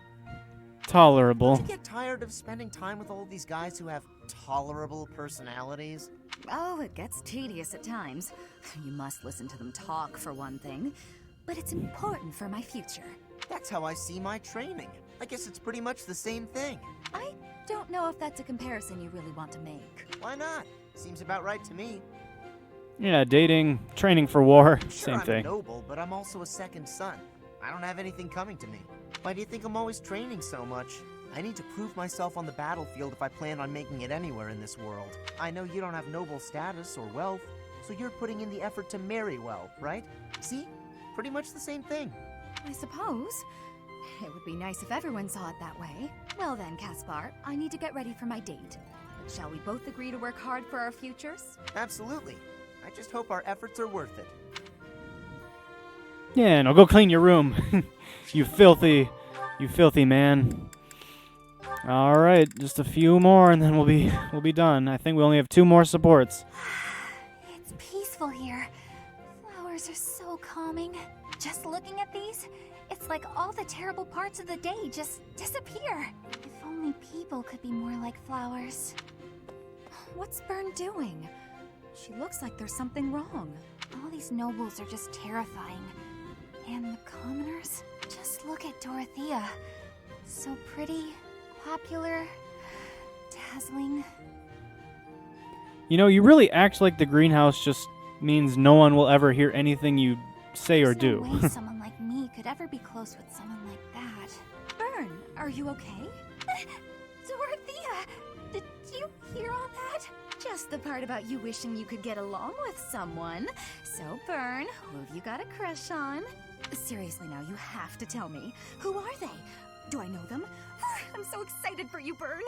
Tolerable. Don't you get tired of spending time with all these guys who have tolerable personalities? Oh, it gets tedious at times. You must listen to them talk, for one thing. But it's important for my future. That's how I see my training. I guess it's pretty much the same thing. I don't know if that's a comparison you really want to make. Why not? Seems about right to me. Yeah, dating, training for war, Sure, same I'm thing. a noble, but I'm also a second son. I don't have anything coming to me. Why do you think I'm always training so much? I need to prove myself on the battlefield if I plan on making it anywhere in this world. I know you don't have noble status or wealth, so you're putting in the effort to marry well, right? See? Pretty much the same thing. I suppose. It would be nice if everyone saw it that way. Well then, Caspar, I need to get ready for my date. Shall we both agree to work hard for our futures? Absolutely. I just hope our efforts are worth it. Yeah, no, go clean your room. you filthy man. All right, just a few more and then we'll be done. I think we only have 2 more supports. It's peaceful here. Flowers are so calming. Just looking at these, it's like all the terrible parts of the day just disappear. If only people could be more like flowers. What's Bern doing? She looks like there's something wrong. All these nobles are just terrifying. And the commoners? Just look at Dorothea. So pretty, popular, dazzling. You know, you really act like the greenhouse just means no one will ever hear anything you say or do. There's no way someone like me could ever be close with someone like that. Bern, are you okay? Dorothea! Did you hear all that? Just the part about you wishing you could get along with someone. So, Bern, who have you got a crush on? Seriously now, you have to tell me. Who are they? Do I know them? I'm so excited for you, Bern.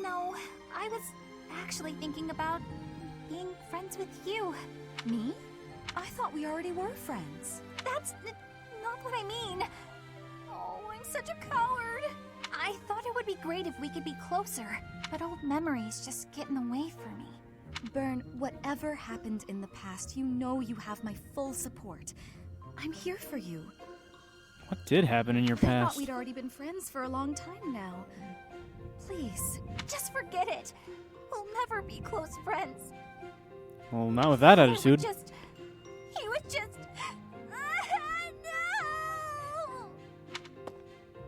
No. I was actually thinking about being friends with you. Me? I thought we already were friends. That's not what I mean. Oh, I'm such a coward. I thought it would be great if we could be closer, but old memories just get in the way for me. Bern, whatever happened in the past, you know you have my full support. I'm here for you. What did happen in your I past? thought we'd already been friends for a long time now. Please. Just forget it. We'll never be close friends. Well, not with that attitude. He would just... No!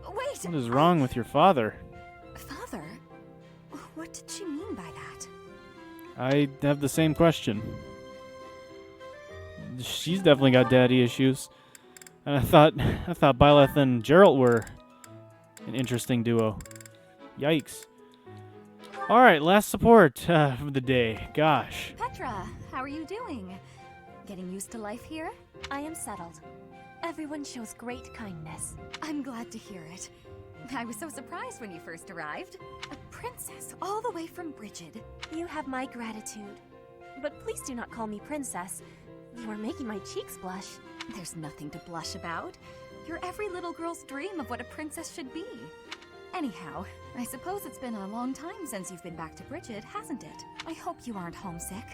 Wait! What is wrong with your father? Father? What did she mean by that? I have the same question. She's definitely got daddy issues. And I thought Byleth and Geralt were an interesting duo. Yikes. Alright, last support of the day. Gosh. Petra, how are you doing? Getting used to life here? I am settled. Everyone shows great kindness. I'm glad to hear it. I was so surprised when you first arrived. A princess all the way from Brigid. You have my gratitude. But please do not call me princess. You are making my cheeks blush. There's nothing to blush about. You're every little girl's dream of what a princess should be. Anyhow, I suppose it's been a long time since you've been back to Brigid, hasn't it? I hope you aren't homesick.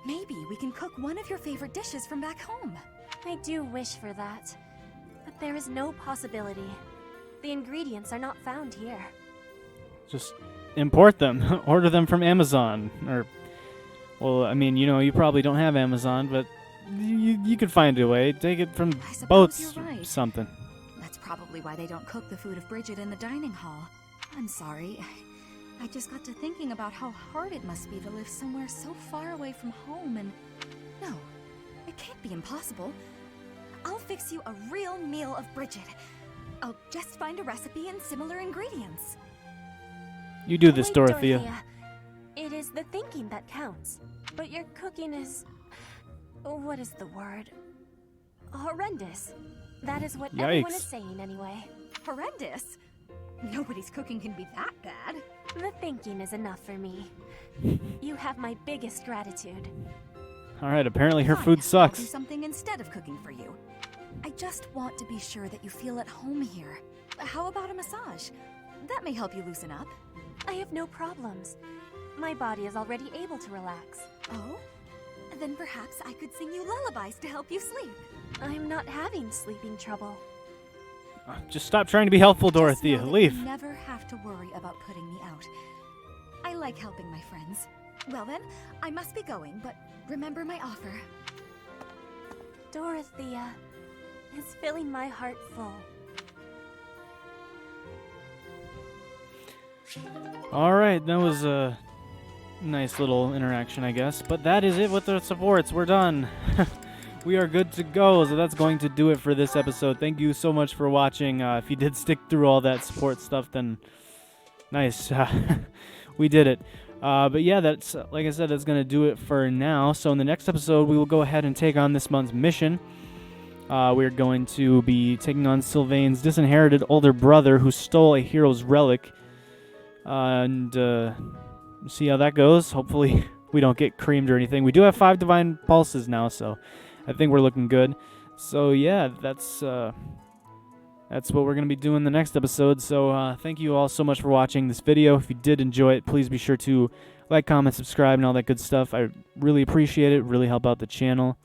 Maybe we can cook one of your favorite dishes from back home. I do wish for that. But there is no possibility. The ingredients are not found here. Just import them. Order them from Amazon. Or, well, I mean, you know, you probably don't have Amazon, but you could find a way. Take it from boats you're right. or something. That's probably why they don't cook the food of Brigid in the dining hall. I'm sorry. I just got to thinking about how hard it must be to live somewhere so far away from home and... No, it can't be impossible. I'll fix you a real meal of Brigid. I'll just find a recipe and similar ingredients. You do this, Wait, Dorothea. It is the thinking that counts. But your cooking is... What is the word? Horrendous. That is what everyone is saying anyway. Horrendous? Nobody's cooking can be that bad. The thinking is enough for me. You have my biggest gratitude. Alright, apparently her food I'll do sucks. something instead of cooking for you. I just want to be sure that you feel at home here. How about a massage? That may help you loosen up. I have no problems. My body is already able to relax. Oh? Then perhaps I could sing you lullabies to help you sleep. I'm not having sleeping trouble. Just stop trying to be helpful, Just know Dorothea. that Leave. you never have to worry about putting me out. I like helping my friends. Well then, I must be going, but remember my offer. Dorothea is filling my heart full. Alright, that was a nice little interaction, I guess. But that is it with the supports. We're done. We are good to go, so that's going to do it for this episode. Thank you so much for watching. If you did stick through all that support stuff, then nice. We did it. But yeah, that's like I said, that's going to do it for now. So in the next episode, we will go ahead and take on this month's mission. We're going to be taking on Sylvain's disinherited older brother who stole a hero's relic. And see how that goes. Hopefully we don't get creamed or anything. We do have 5 divine pulses now, so I think we're looking good. So yeah, that's what we're going to be doing the next episode. So thank you all so much for watching this video. If you did enjoy it, please be sure to like, comment, subscribe, and all that good stuff. I really appreciate it. Really help out the channel.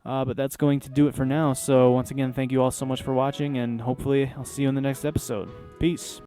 But that's going to do it for now. So once again, thank you all so much for watching, and hopefully I'll see you in the next episode. Peace.